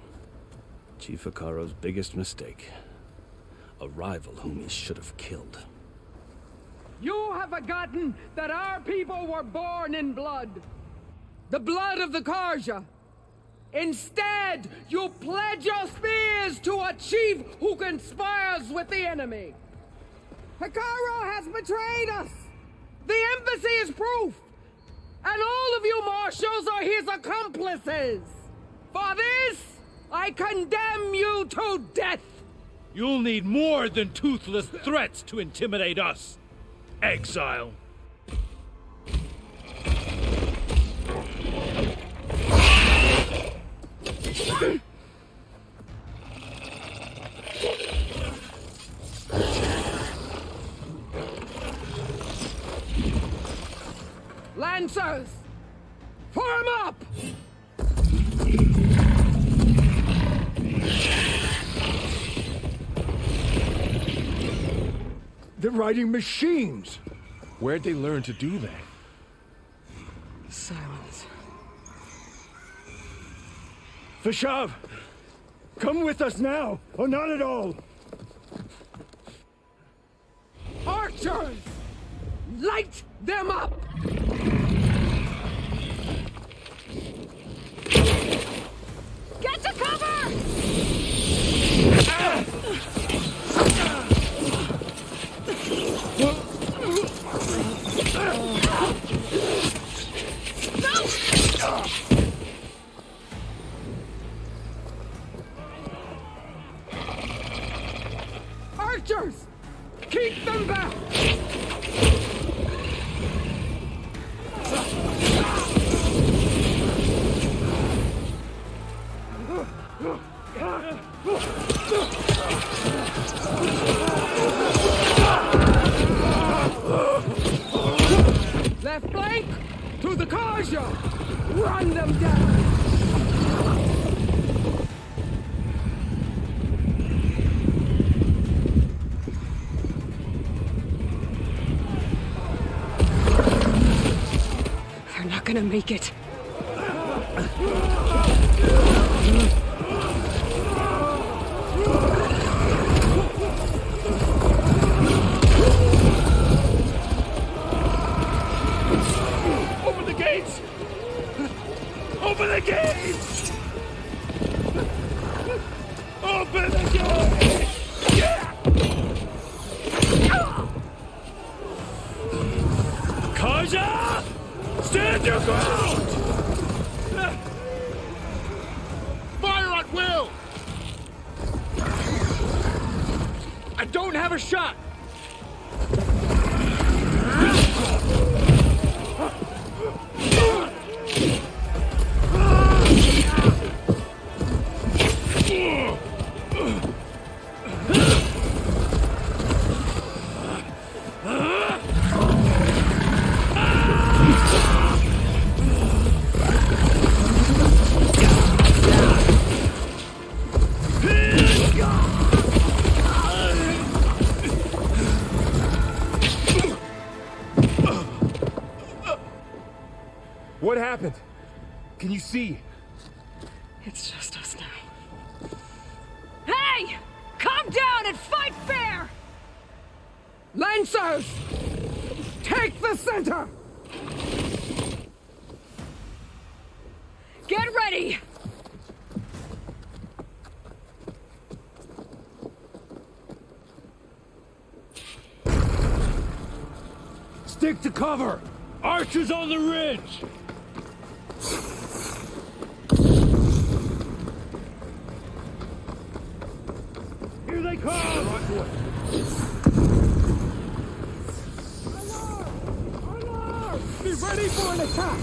Chief Hikaru's biggest mistake. A rival whom he should have killed. You have forgotten that our people were born in blood. The blood of the Karja. Instead, you pledge your spears to a chief who conspires with the enemy. Hikaru has betrayed us. The embassy is proof. And all of you marshals are his accomplices. For this, I condemn you to death. You'll need more than toothless threats to intimidate us. Exile. Lancers, form up! They're riding machines! Where'd they learn to do that? Silence. Vashav! Come with us now, or not at all! Archers! Light them up! Get to cover! Archers! Keep them back! Left flank to the Karja! Run them down! They're not gonna make it. Open the gates! Open the gates! Open the gates! Kaja! Stand your ground! Fire at will! I don't have a shot! What happened? Can you see? It's just us now. Hey! Calm down and fight fair! Lancers! Take the center! Get ready! Stick to cover! Archers on the ridge! Here they come! Be ready for an attack!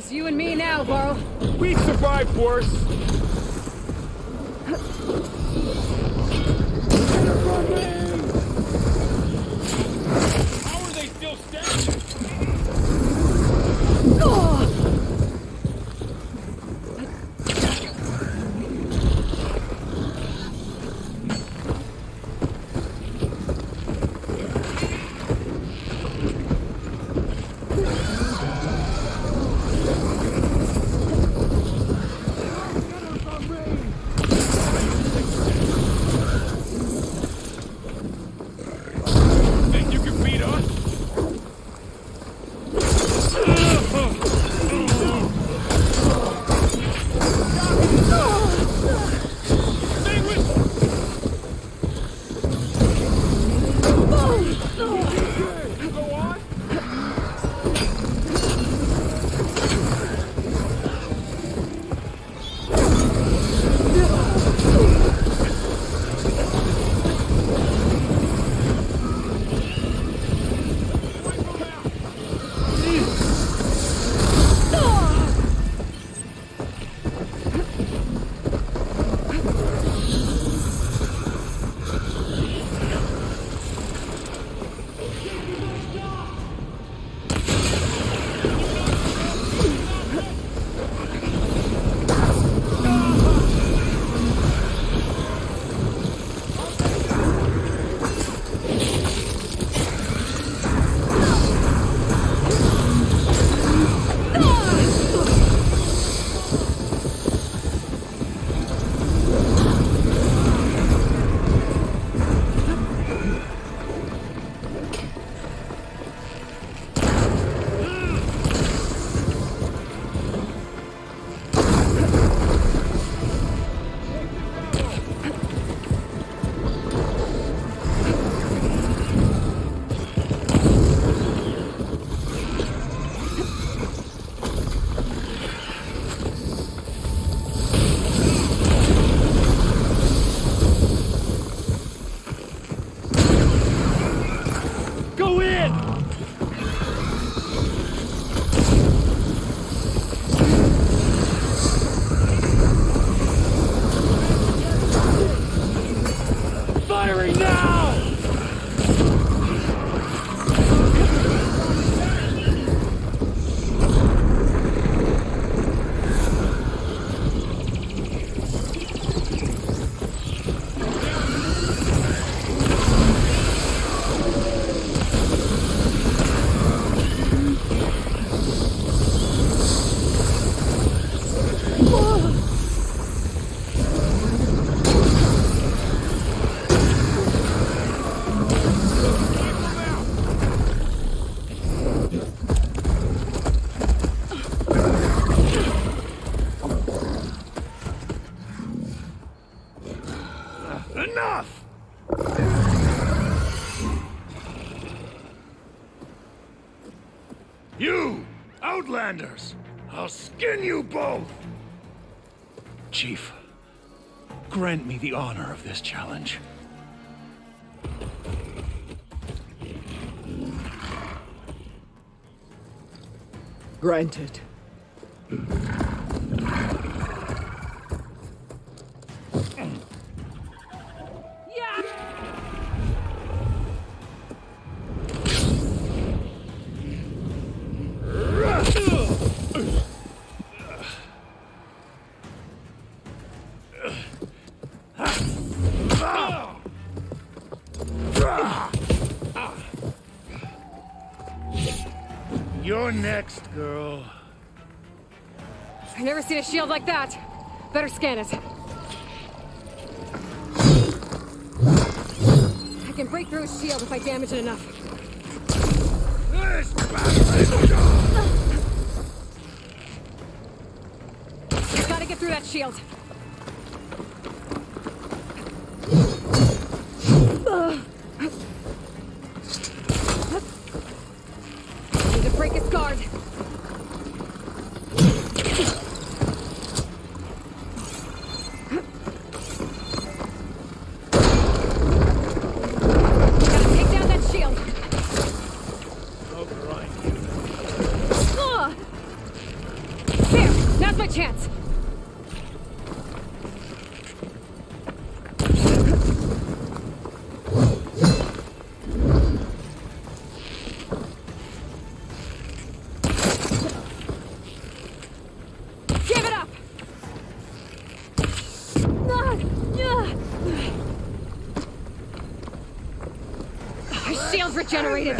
It's you and me now, Varl. We survived worse. How are they still standing? Think you can beat us? Stay with you. Go on. Go in! Firing now! Enough! You! Outlanders! I'll skin you both! Chief, grant me the honor of this challenge. Granted. You're next, girl. I've never seen a shield like that. Better scan it. I can break through his shield if I damage it enough. Gotta get through that shield. Need to break his guard. Gotta take down that shield. I'll grind you. my chance! Give it up! My shield's regenerated!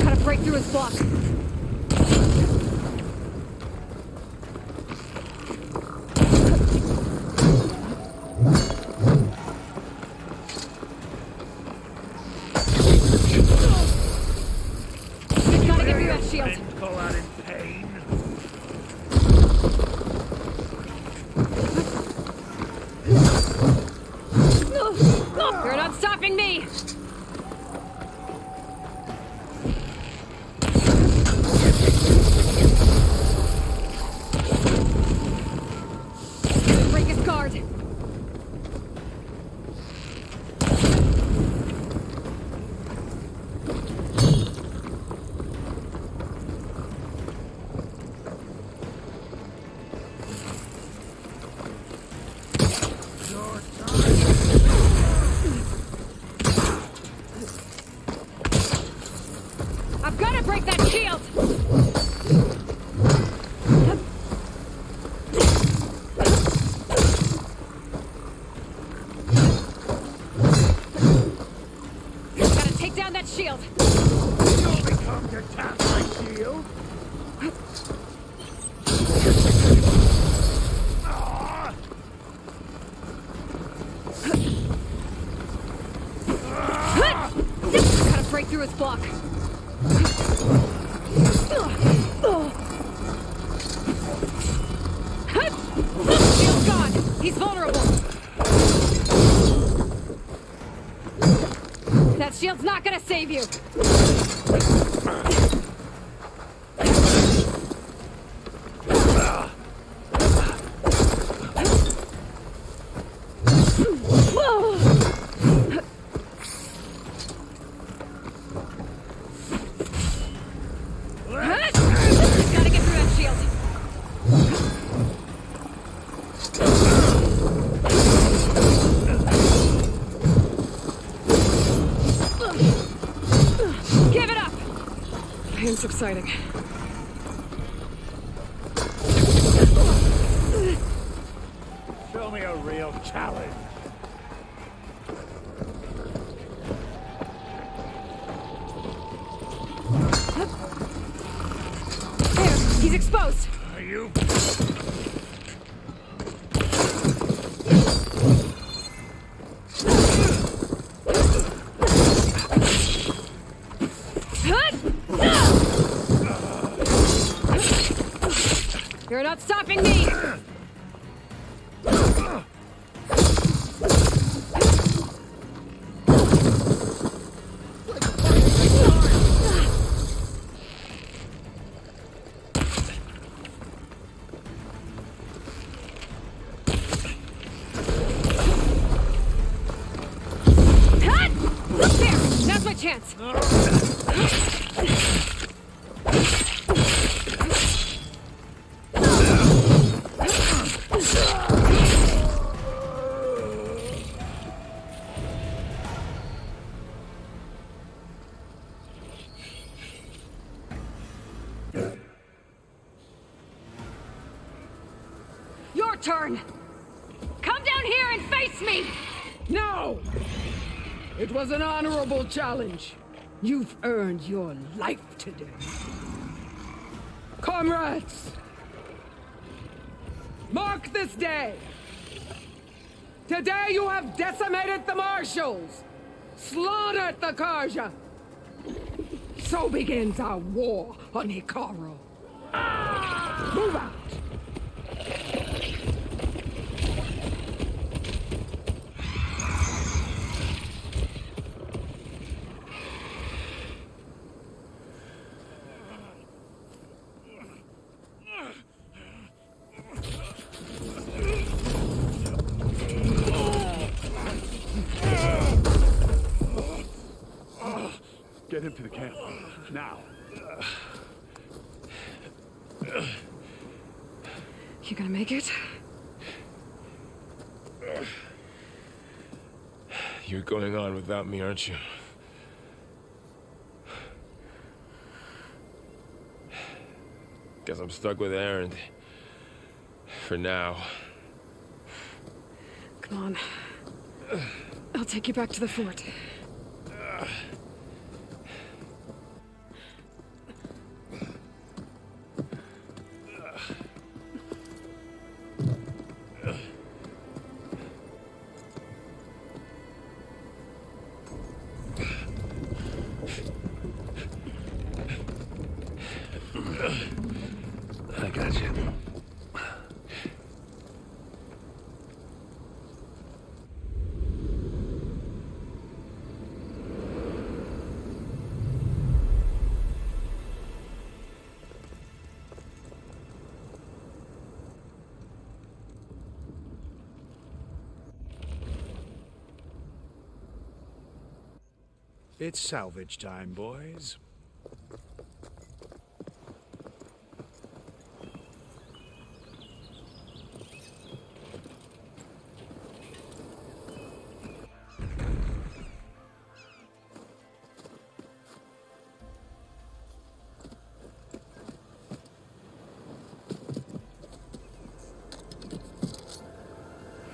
Gotta break through his block. Gotta get through that shield. Call out in pain. You're not stopping me! Break his guard! I've got to break that shield! Gotta take down that shield! You only come to tap my shield? Gotta break through his block. Shield's gone! He's vulnerable! That shield's not gonna save you! Gotta get through that shield! Give it up! Pain subsiding. Show me a real challenge. There! He's exposed! Are you? You're not stopping me! There! Now's my chance! Your turn! Come down here and face me! No! It was an honorable challenge. You've earned your life today. Comrades! Mark this day! Today you have decimated the Marshals! Slaughtered the Karja! So begins our war on Hikaru. Move out! Get him to the camp. Now. You gonna make it? You're going on without me, aren't you? Guess I'm stuck with Aaron. For now. Come on. I'll take you back to the fort. I got you. It's salvage time, boys.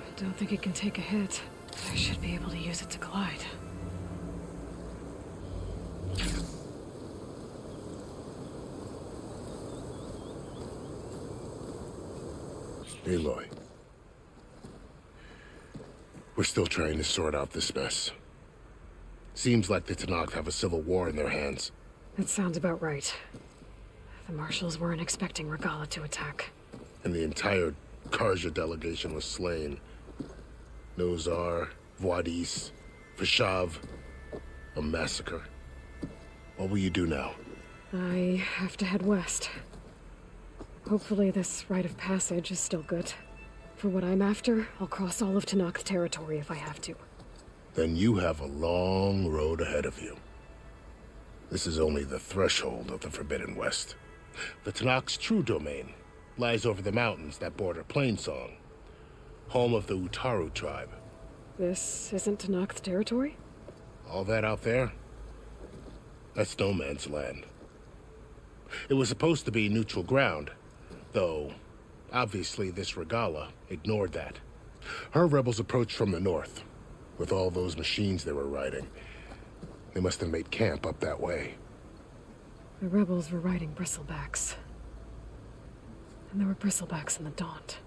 I don't think it can take a hit. I should be able to use it to glide. Aloy. We're still trying to sort out this mess. Seems like the Tenakth have a civil war in their hands. That sounds about right. The marshals weren't expecting Regala to attack. And the entire Karja delegation was slain. Nozar, Voidis, Vashav. A massacre. What will you do now? I have to head west. Hopefully this rite of passage is still good. For what I'm after, I'll cross all of Tenakth territory if I have to. Then you have a long road ahead of you. This is only the threshold of the Forbidden West. The Tenakth's true domain lies over the mountains that border Plainsong, home of the Utaru tribe. This isn't Tenakth territory? All that out there? That's no man's land. It was supposed to be neutral ground, though obviously this Regala ignored that. Her rebels approached from the north, with all those machines they were riding. They must have made camp up that way. The rebels were riding bristlebacks. And there were bristlebacks in the Daunt.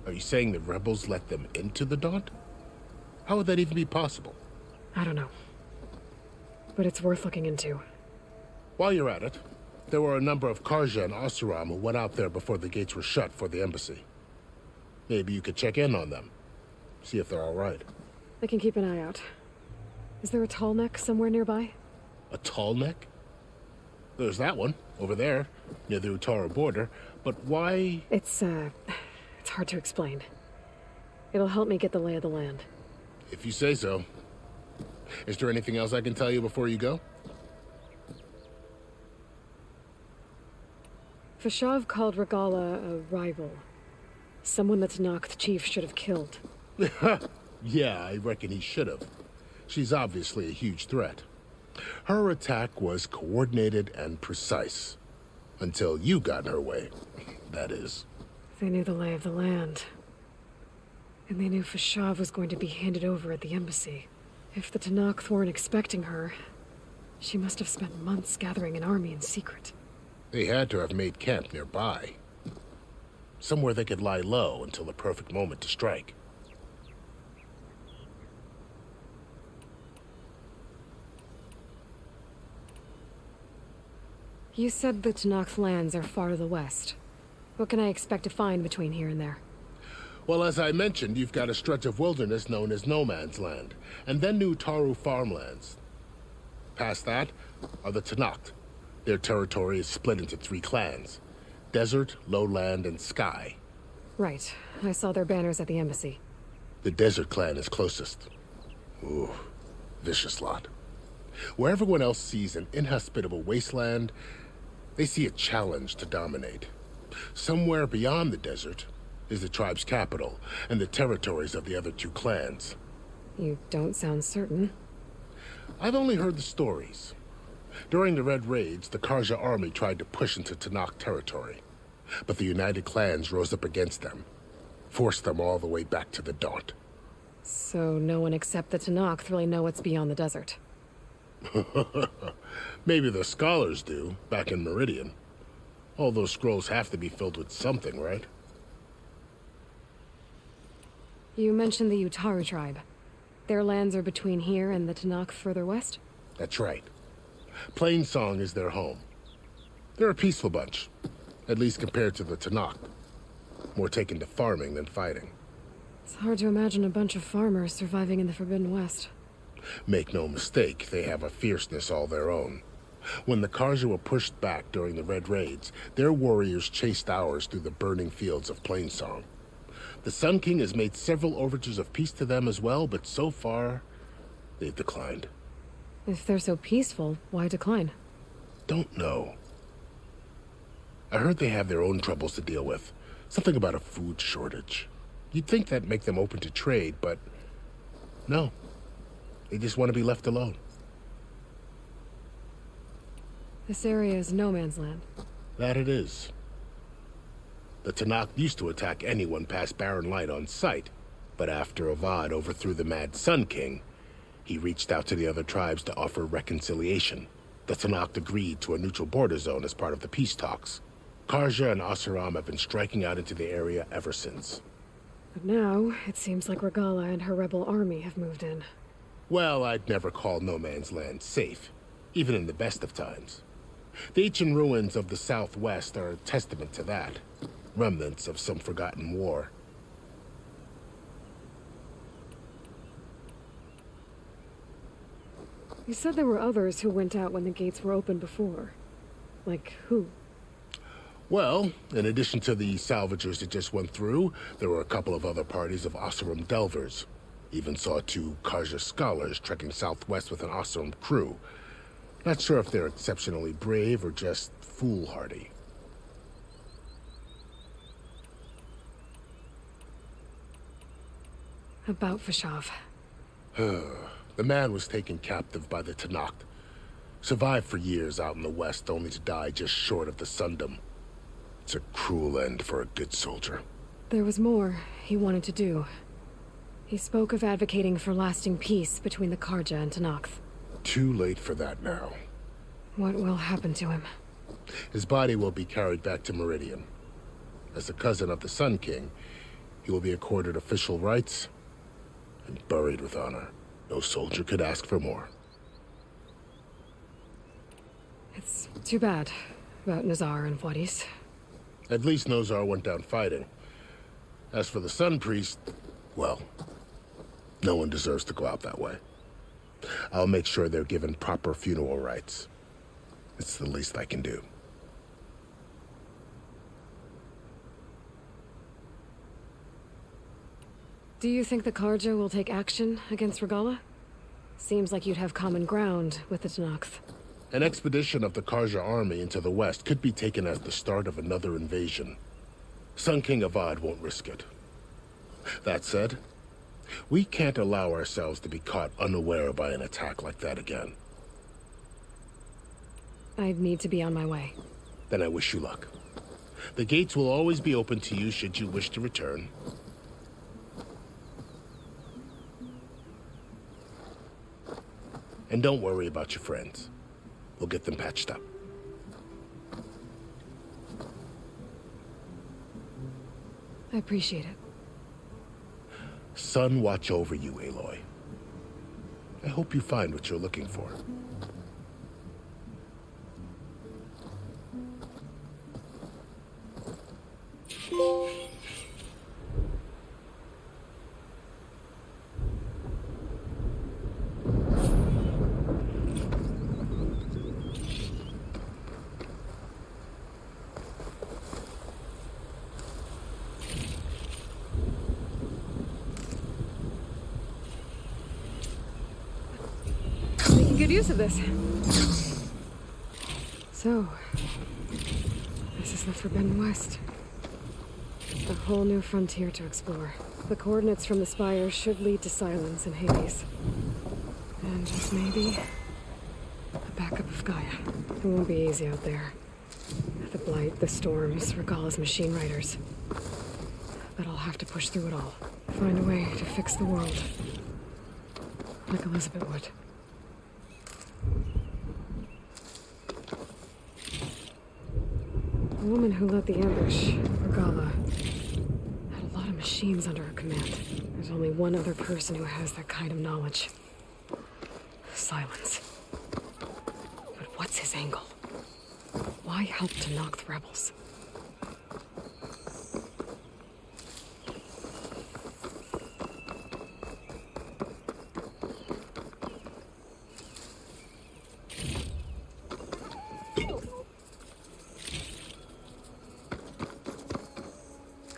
Are you saying the rebels let them into the Daunt? How would that even be possible? I don't know. But it's worth looking into. While you're at it, there were a number of Karja and Oseram who went out there before the gates were shut for the embassy. Maybe you could check in on them. See if they're all right. I can keep an eye out. Is there a tall neck somewhere nearby? A tall neck? There's that one, over there, near the Utaru border. But why? It's hard to explain. It'll help me get the lay of the land. If you say so. Is there anything else I can tell you before you go? Vashav called Regala a rival. Someone the Tenakth chief should have killed. Yeah, I reckon he should have. She's obviously a huge threat. Her attack was coordinated and precise. Until you got in her way, that is. They knew the lay of the land. And they knew Vashav was going to be handed over at the embassy. If the Tenakth weren't expecting her, she must have spent months gathering an army in secret. They had to have made camp nearby. Somewhere they could lie low until the perfect moment to strike. You said the Tenakth lands are far to the west. What can I expect to find between here and there? Well, as I mentioned, you've got a stretch of wilderness known as No Man's Land, and then New Utaru farmlands. Past that are the Tenakth. Their territory is split into 3 clans: Desert, Lowland, and Sky. Right. I saw their banners at the embassy. The Desert clan is closest. Ooh, vicious lot. Where everyone else sees an inhospitable wasteland, they see a challenge to dominate. Somewhere beyond the desert is the tribe's capital and the territories of the other two clans. You don't sound certain. I've only heard the stories. During the Red Raids, the Karja army tried to push into Tanakh territory, but the United Clans rose up against them, forced them all the way back to the Daunt. So no one except the Tanakh really know what's beyond the desert. Maybe the scholars do, back in Meridian. All those scrolls have to be filled with something, right? You mentioned the Utaru tribe. Their lands are between here and the Tanakh further west? That's right. Plainsong is their home. They're a peaceful bunch, at least compared to the Tanakh. More taken to farming than fighting. It's hard to imagine a bunch of farmers surviving in the Forbidden West. Make no mistake, they have a fierceness all their own. When the Karja were pushed back during the Red Raids, their warriors chased ours through the burning fields of Plainsong. The Sun King has made several overtures of peace to them as well, but so far, they've declined. If they're so peaceful, why decline? Don't know. I heard they have their own troubles to deal with. Something about a food shortage. You'd think that'd make them open to trade, but no. They just want to be left alone. This area is no man's land. That it is. The Tanakh used to attack anyone past Barren Light on sight, but after Avad overthrew the Mad Sun King, he reached out to the other tribes to offer reconciliation. The Tanakh agreed to a neutral border zone as part of the peace talks. Karja and Asuram have been striking out into the area ever since. But now, it seems like Regala and her rebel army have moved in. Well, I'd never call no man's land safe, even in the best of times. The ancient ruins of the Southwest are a testament to that. Remnants of some forgotten war. You said there were others who went out when the gates were open before. Like who? Well, in addition to the salvagers that just went through, there were a couple of other parties of Oseram delvers. Even saw 2 Karja scholars trekking southwest with an Oseram crew. Not sure if they're exceptionally brave or just foolhardy. About Fashav. The man was taken captive by the Tanakh. Survived for years out in the west, only to die just short of the Sundom. It's a cruel end for a good soldier. There was more he wanted to do. He spoke of advocating for lasting peace between the Karja and Tanakh. Too late for that now. What will happen to him? His body will be carried back to Meridian. As a cousin of the Sun King, he will be accorded official rights and buried with honor. No soldier could ask for more. It's too bad about Nazar and Wadis. At least Nozar went down fighting. As for the Sun Priest, well, no one deserves to go out that way. I'll make sure they're given proper funeral rites. It's the least I can do. Do you think the Karja will take action against Regala? Seems like you'd have common ground with the Tanakh. An expedition of the Karja army into the west could be taken as the start of another invasion. Sun King Avad won't risk it. That said, we can't allow ourselves to be caught unaware by an attack like that again. I'd need to be on my way. Then I wish you luck. The gates will always be open to you should you wish to return. And don't worry about your friends. We'll get them patched up. I appreciate it. Sun watch over you, Aloy. I hope you find what you're looking for. good use of this. So, this is the Forbidden West. A whole new frontier to explore. The coordinates from the spires should lead to Silence and Hades. And just maybe, a backup of Gaia. It won't be easy out there. The Blight, the Storms, Regalla's machine riders. But I'll have to push through it all. Find a way to fix the world. Like Elizabeth would. The woman who led the ambush, Regalla, had a lot of machines under her command. There's only one other person who has that kind of knowledge. Silence. But what's his angle? Why help to knock the rebels?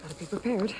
Gotta be prepared.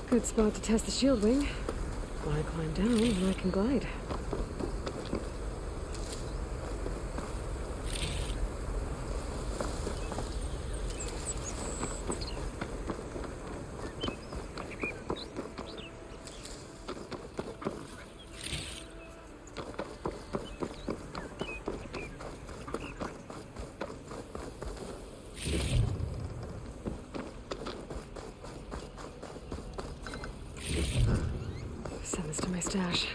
Good spot to test the shield wing. Why climb down when I can glide? Send this to my stash.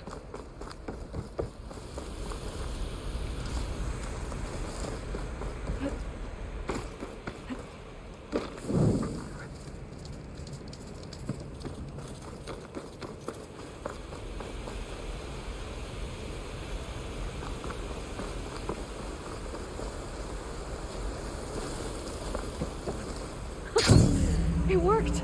It worked!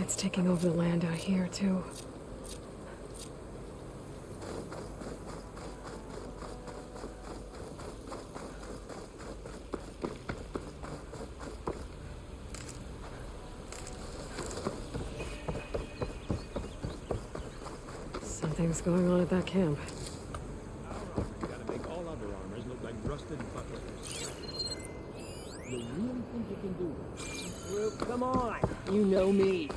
It's taking over the land out here, too. Something's going on at that camp. Gotta make all other armors look like rusted butlers. You really think you can do this? Luke, come on! You know me.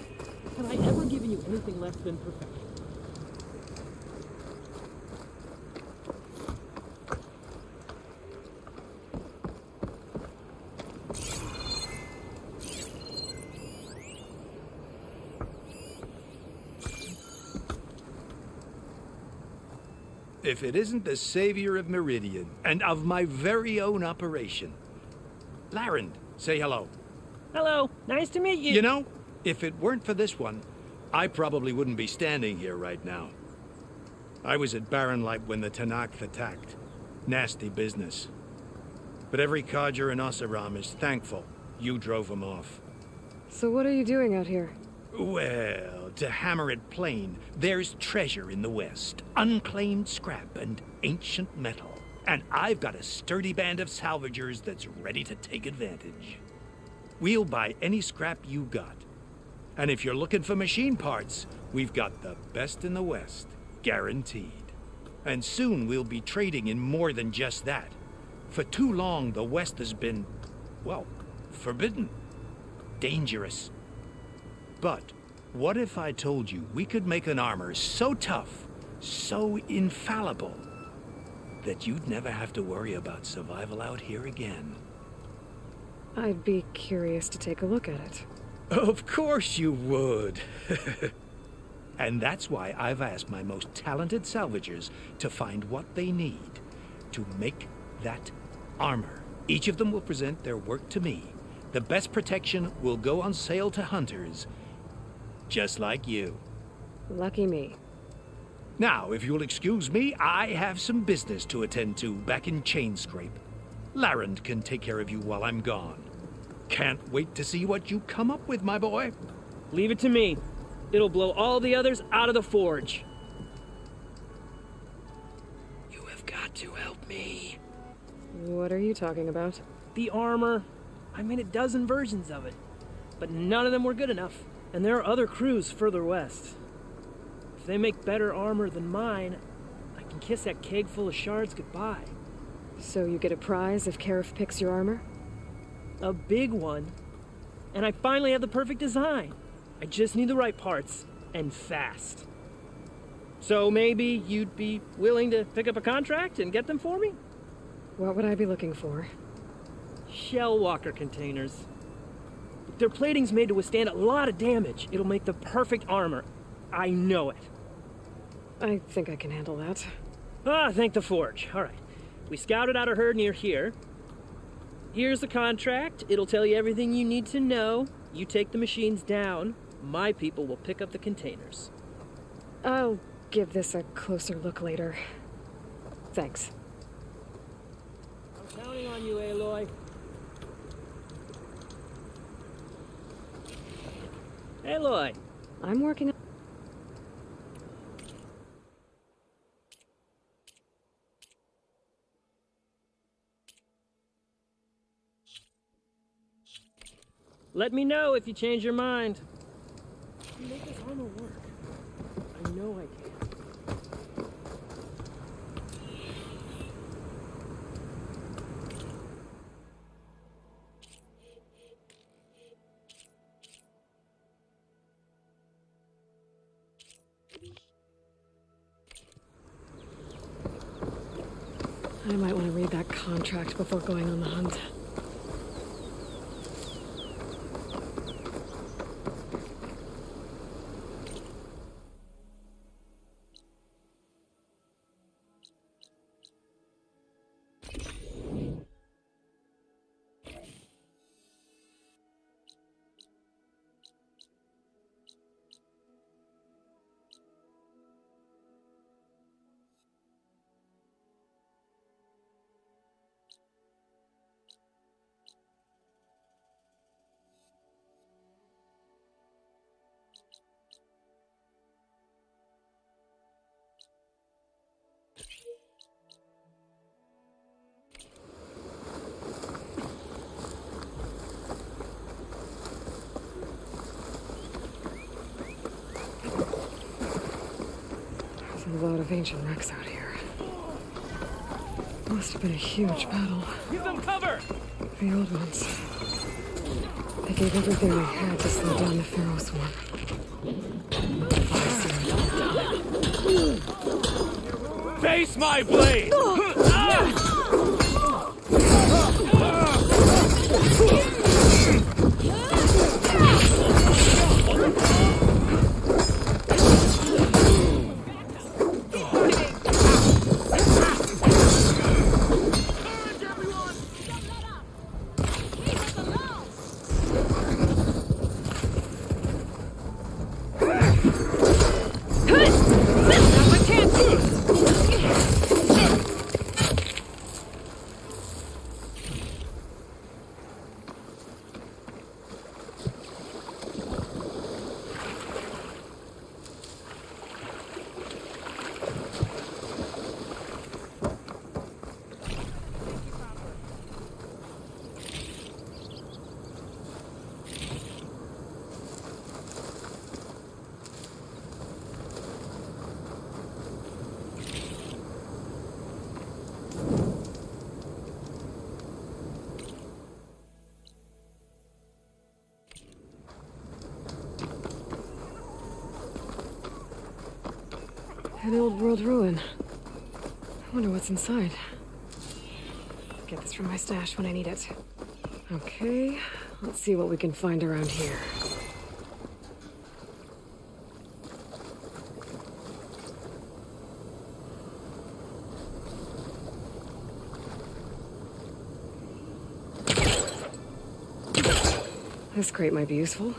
Have I ever given you anything less than perfection? If it isn't the savior of Meridian, and of my very own operation. Laren, say hello. Hello, nice to meet you. You know, if it weren't for this one, I probably wouldn't be standing here right now. I was at Barrenlight when the Tanakh attacked. Nasty business. But every Carja in Oseram is thankful you drove them off. So what are you doing out here? Well, to hammer it plain, there's treasure in the West, unclaimed scrap and ancient metal. And I've got a sturdy band of salvagers that's ready to take advantage. We'll buy any scrap you got. And if you're looking for machine parts, we've got the best in the West, guaranteed. And soon we'll be trading in more than just that. For too long, the West has been, well, forbidden, dangerous. But what if I told you we could make an armor so tough, so infallible, that you'd never have to worry about survival out here again? I'd be curious to take a look at it. Of course you would. And that's why I've asked my most talented salvagers to find what they need to make that armor. Each of them will present their work to me. The best protection will go on sale to hunters, just like you. Lucky me. Now, if you'll excuse me, I have some business to attend to back in Chainscrape. Larend can take care of you while I'm gone. Can't wait to see what you come up with, my boy. Leave it to me. It'll blow all the others out of the forge. You have got to help me. What are you talking about? The armor. I made a dozen versions of it, but none of them were good enough. And there are other crews further west. If they make better armor than mine, I can kiss that keg full of shards goodbye. So you get a prize if Karif picks your armor? A big one. And I finally have the perfect design. I just need the right parts, and fast. So maybe you'd be willing to pick up a contract and get them for me? What would I be looking for? Shell walker containers. Their plating's made to withstand a lot of damage. It'll make the perfect armor. I know it. I think I can handle that. Ah, thank the forge. All right. We scouted out a herd near here. Here's the contract. It'll tell you everything you need to know. You take the machines down. My people will pick up the containers. I'll give this a closer look later. Thanks. I'm counting on you, Aloy. Aloy. I'm working on... Let me know if you change your mind. Make this armor work. I know I can. I might want to read that contract before going on the hunt. There's a lot of ancient wrecks out here. Must have been a huge battle. Give them cover! The old ones. They gave everything they had to slow down the Pharaoh swarm. Face my blade! An old world ruin. I wonder what's inside. Get this from my stash when I need it. Okay, let's see what we can find around here. This crate might be useful.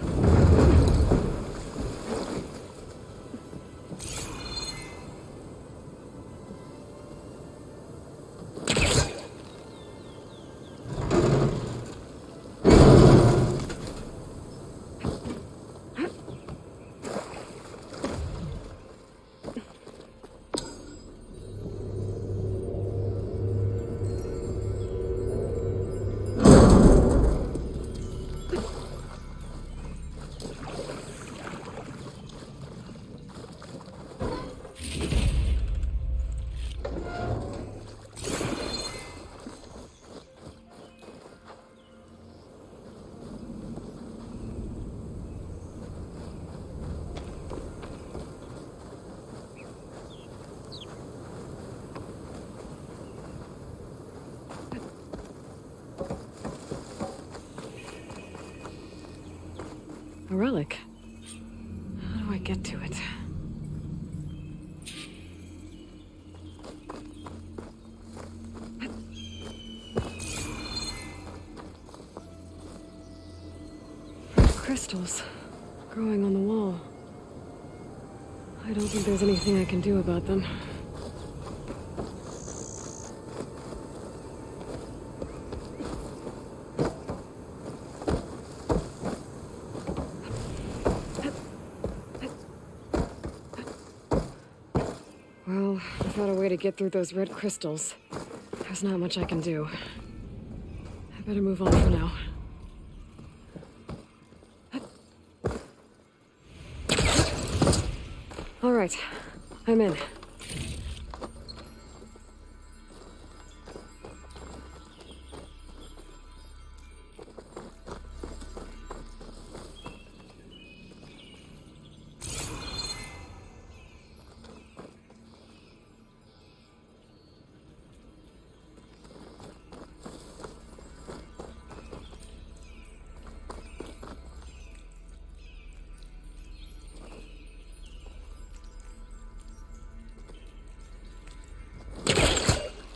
A relic. How do I get to it? Crystals growing on the wall. I don't think there's anything I can do about them. Well, without a way to get through those red crystals, there's not much I can do. I better move on for now. All right, I'm in.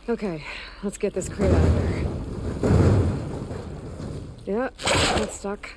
Okay, let's get this crate out of there. Yeah, it's stuck.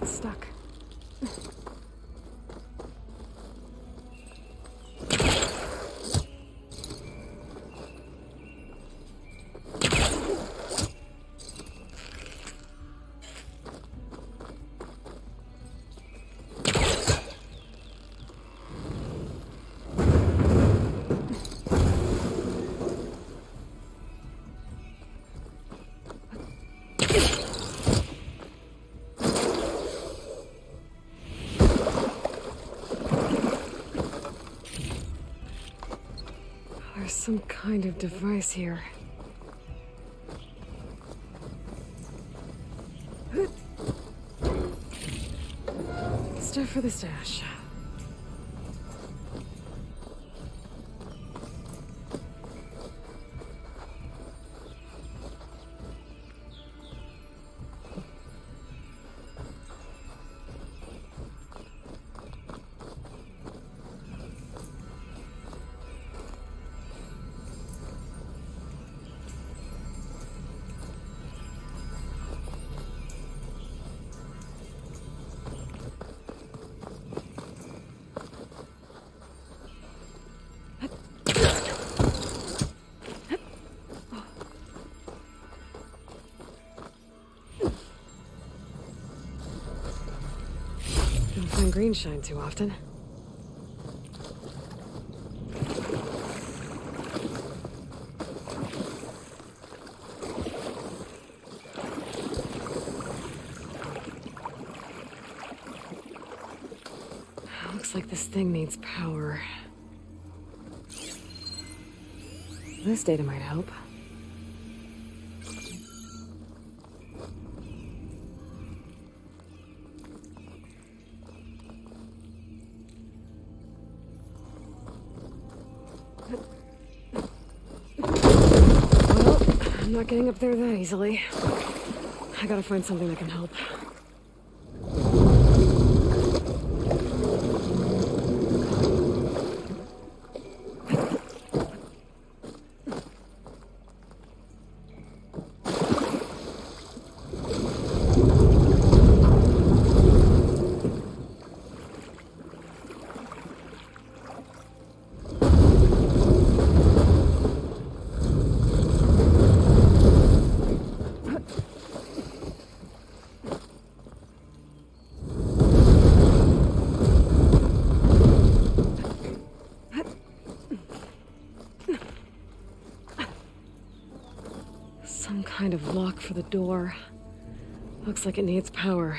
Stuck. There's some kind of device here. Stuff for the stash. neon green shine too often. Looks like this thing needs power. This data might help. Well, I'm not getting up there that easily. I gotta find something that can help. Some kind of lock for the door. Looks like it needs power.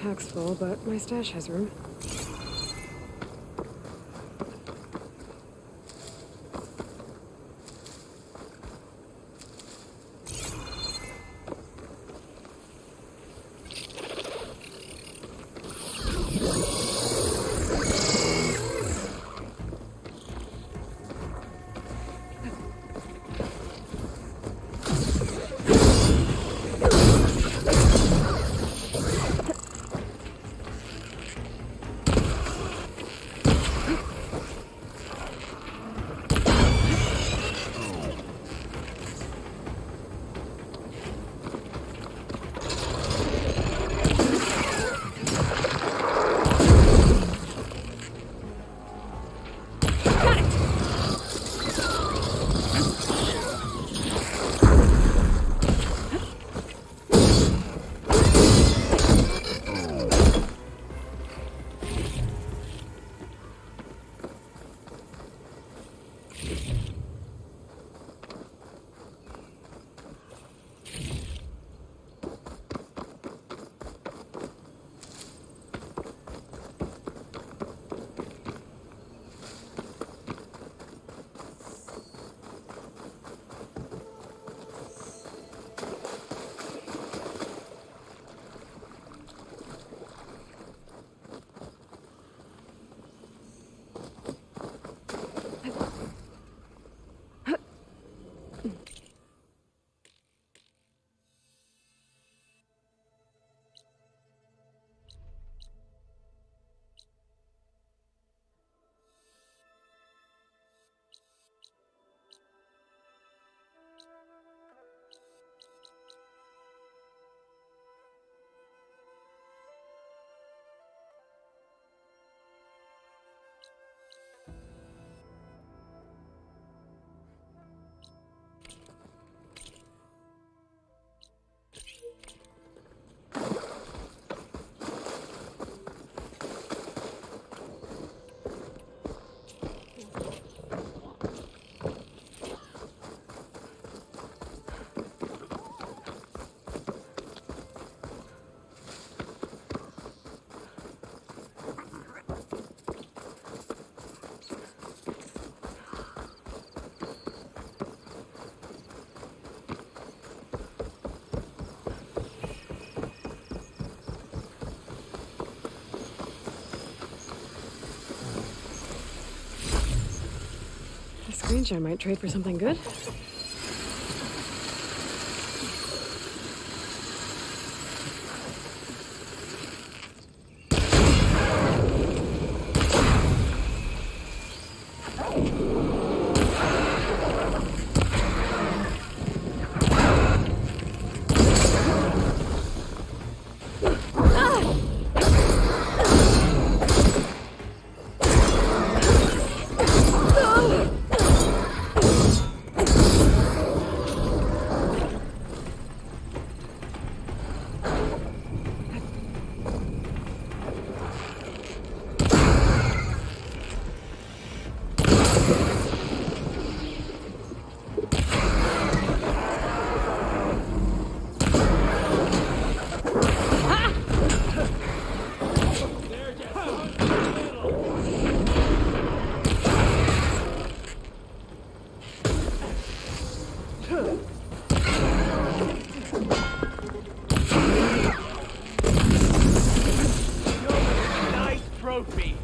Pack's full, but my stash has room. Strange, I might trade for something good. Nice trophy.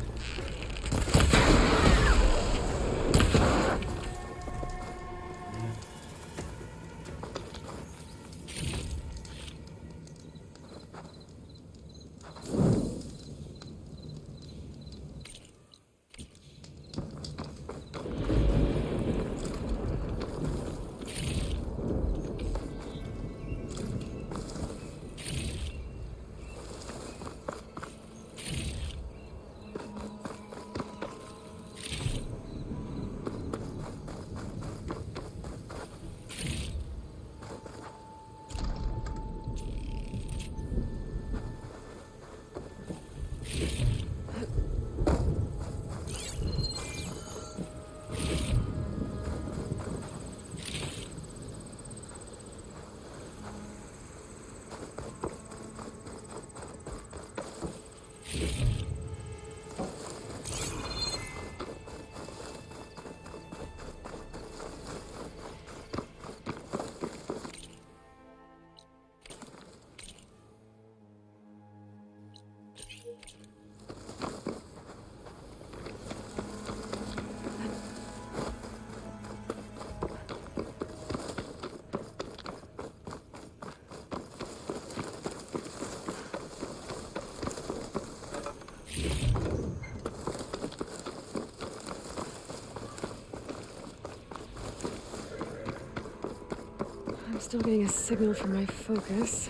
I'm still getting a signal from my focus.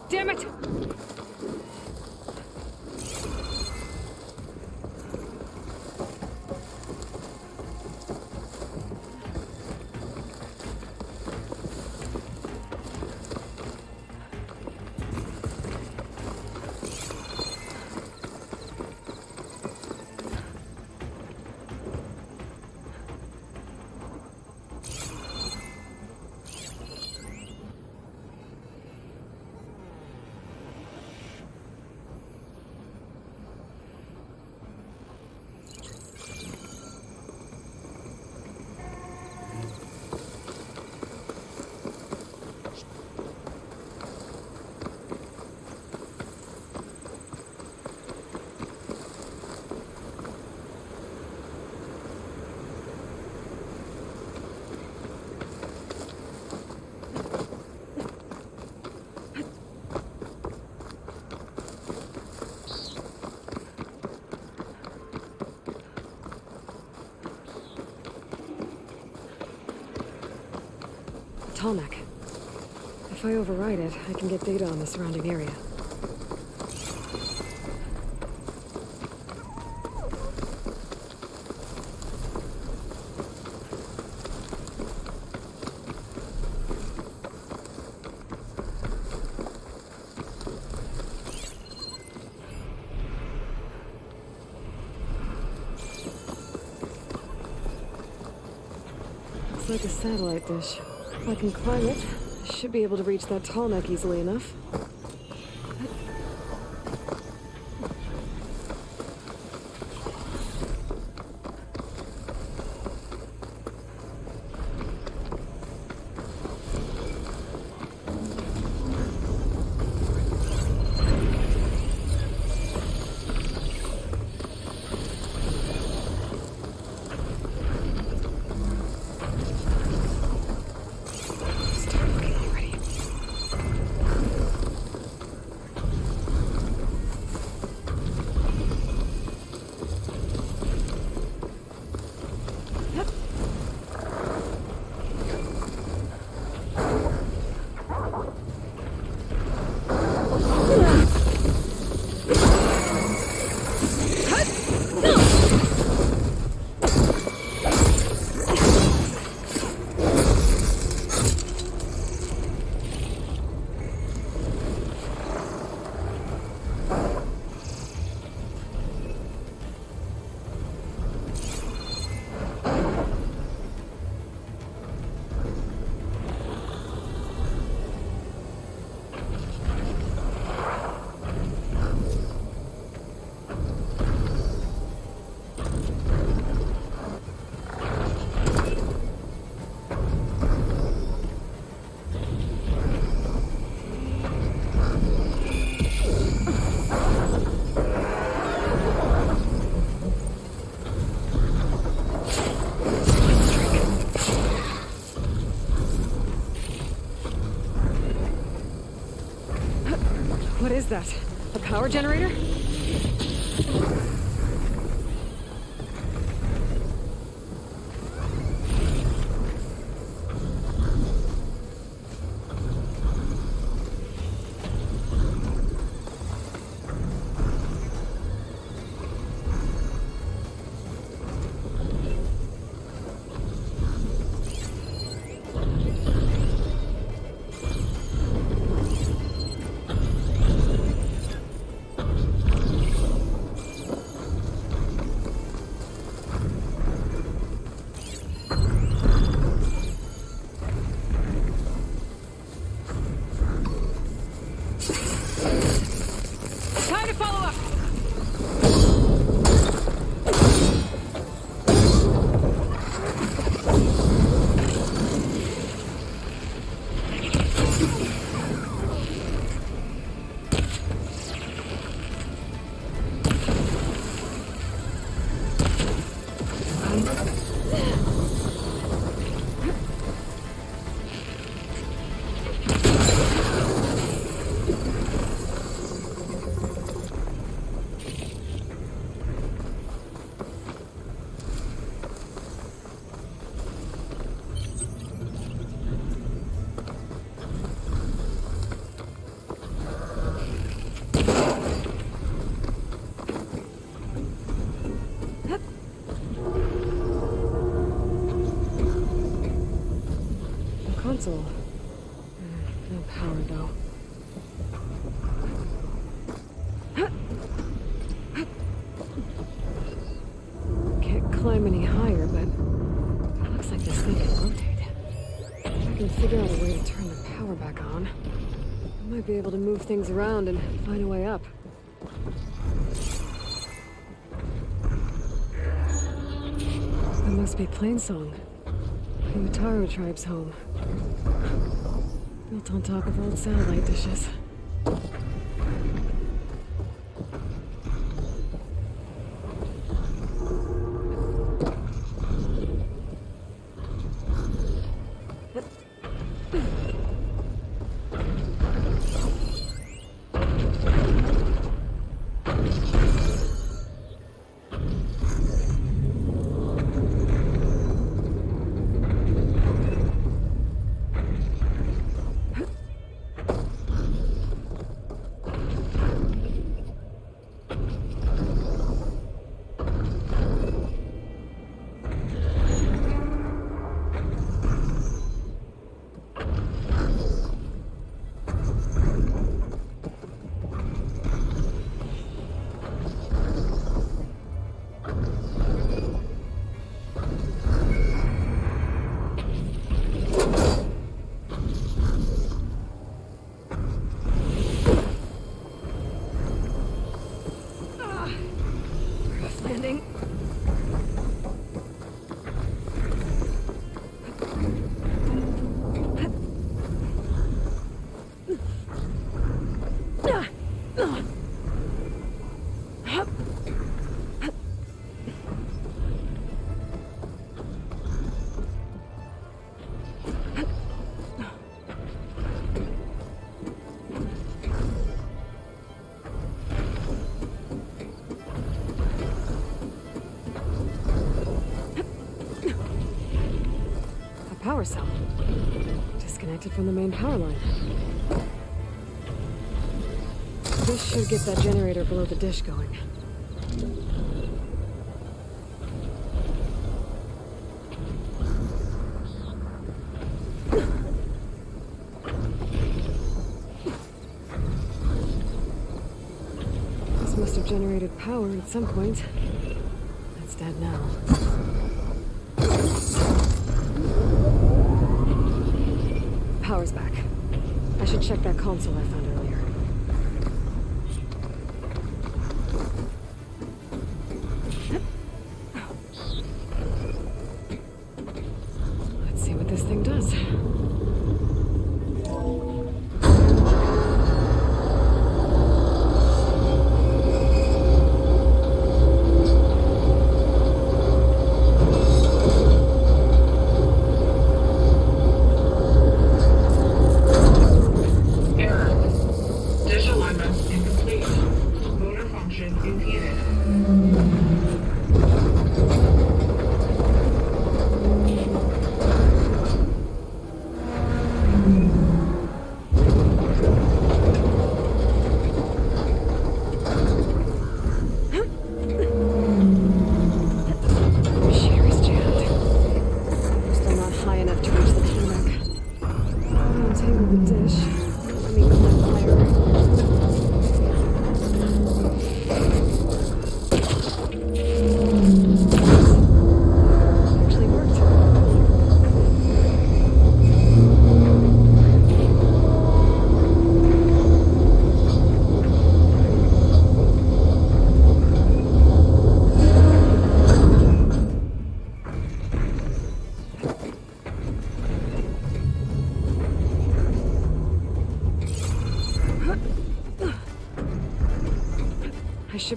Damn it! Talmec. If I override it, I can get data on the surrounding area. It's like a satellite dish. If I can climb it, I should be able to reach that tall neck easily enough. that? A power generator? Time to follow up! Console. No power, though. Can't climb any higher, but it looks like this thing can rotate. If I can figure out a way to turn the power back on, I might be able to move things around and find a way up. That must be Plainsong, the Utaro tribe's home. Built on top of old satellite dishes. Power cell. Disconnected from the main power line. This should get that generator below the dish going. This must have generated power at some point. It's dead now. Power's back. I should check that console I found earlier. Let's see what this thing does.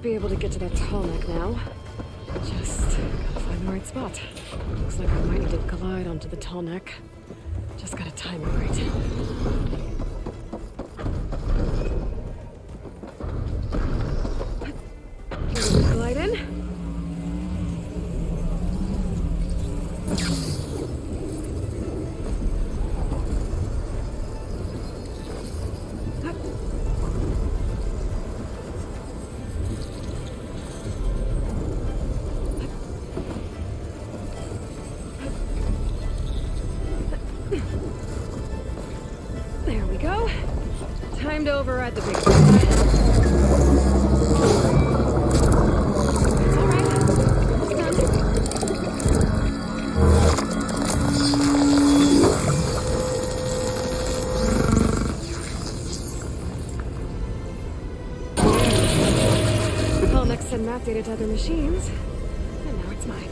be able to get to that tall neck now. Just gotta find the right spot. Looks like I might need to glide onto the tall neck. Just gotta time it right. Glide in. There we go. Time to override the big one. It's all right. It's done. I'll next send map data to other machines, and now it's mine.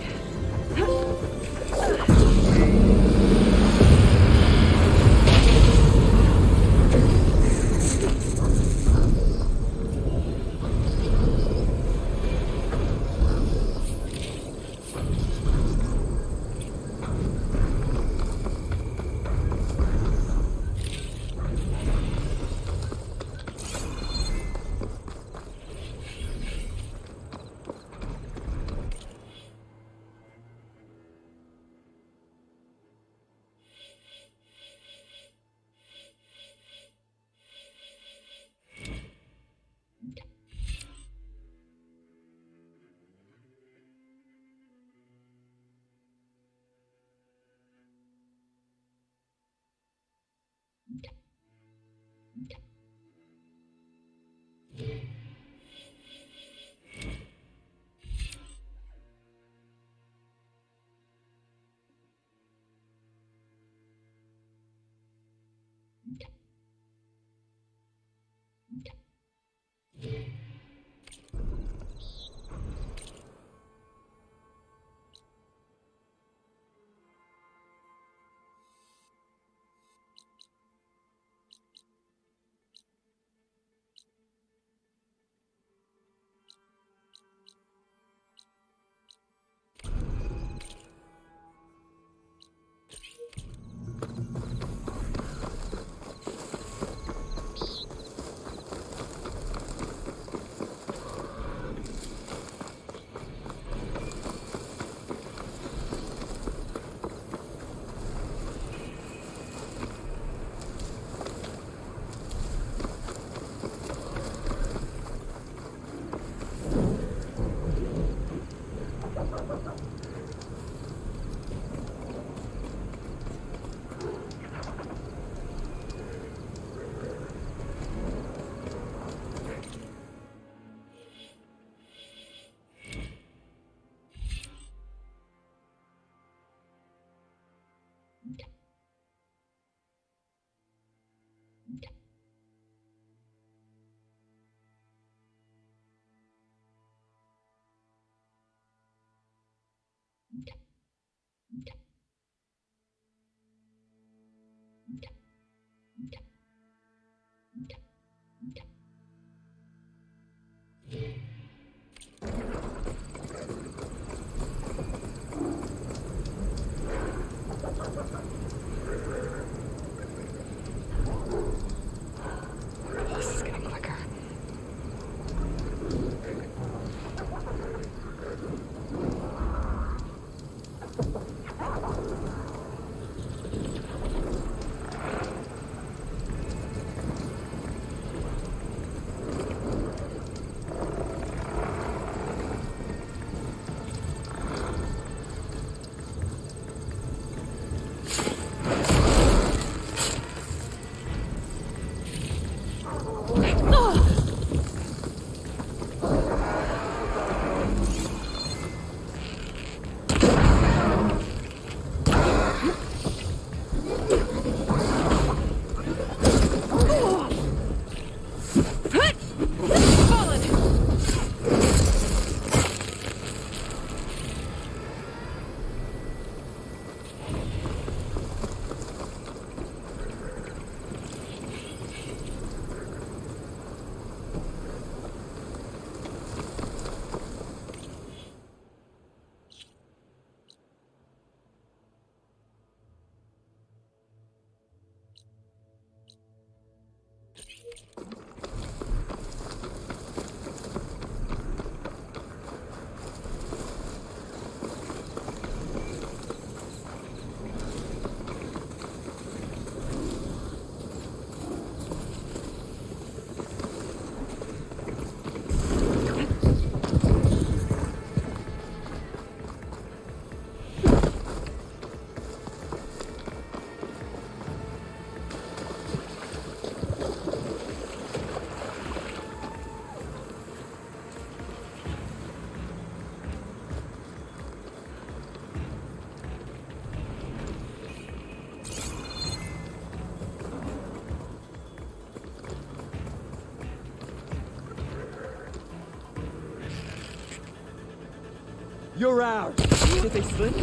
You're ours. Did they slip?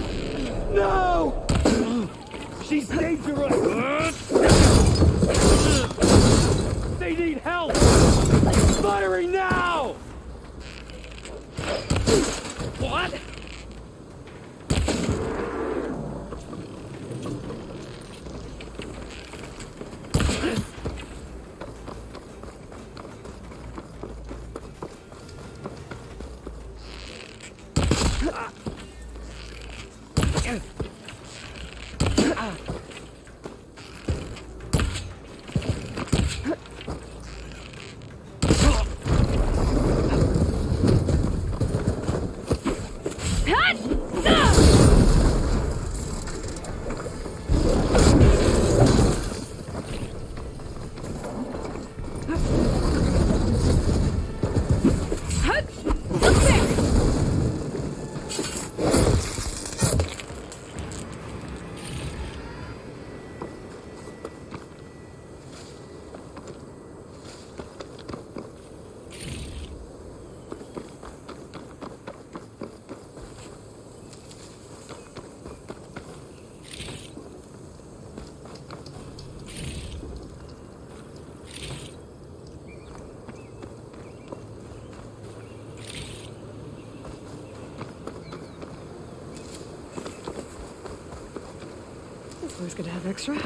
No! She's dangerous! They need help! Firing now! What? It's always good to have extra.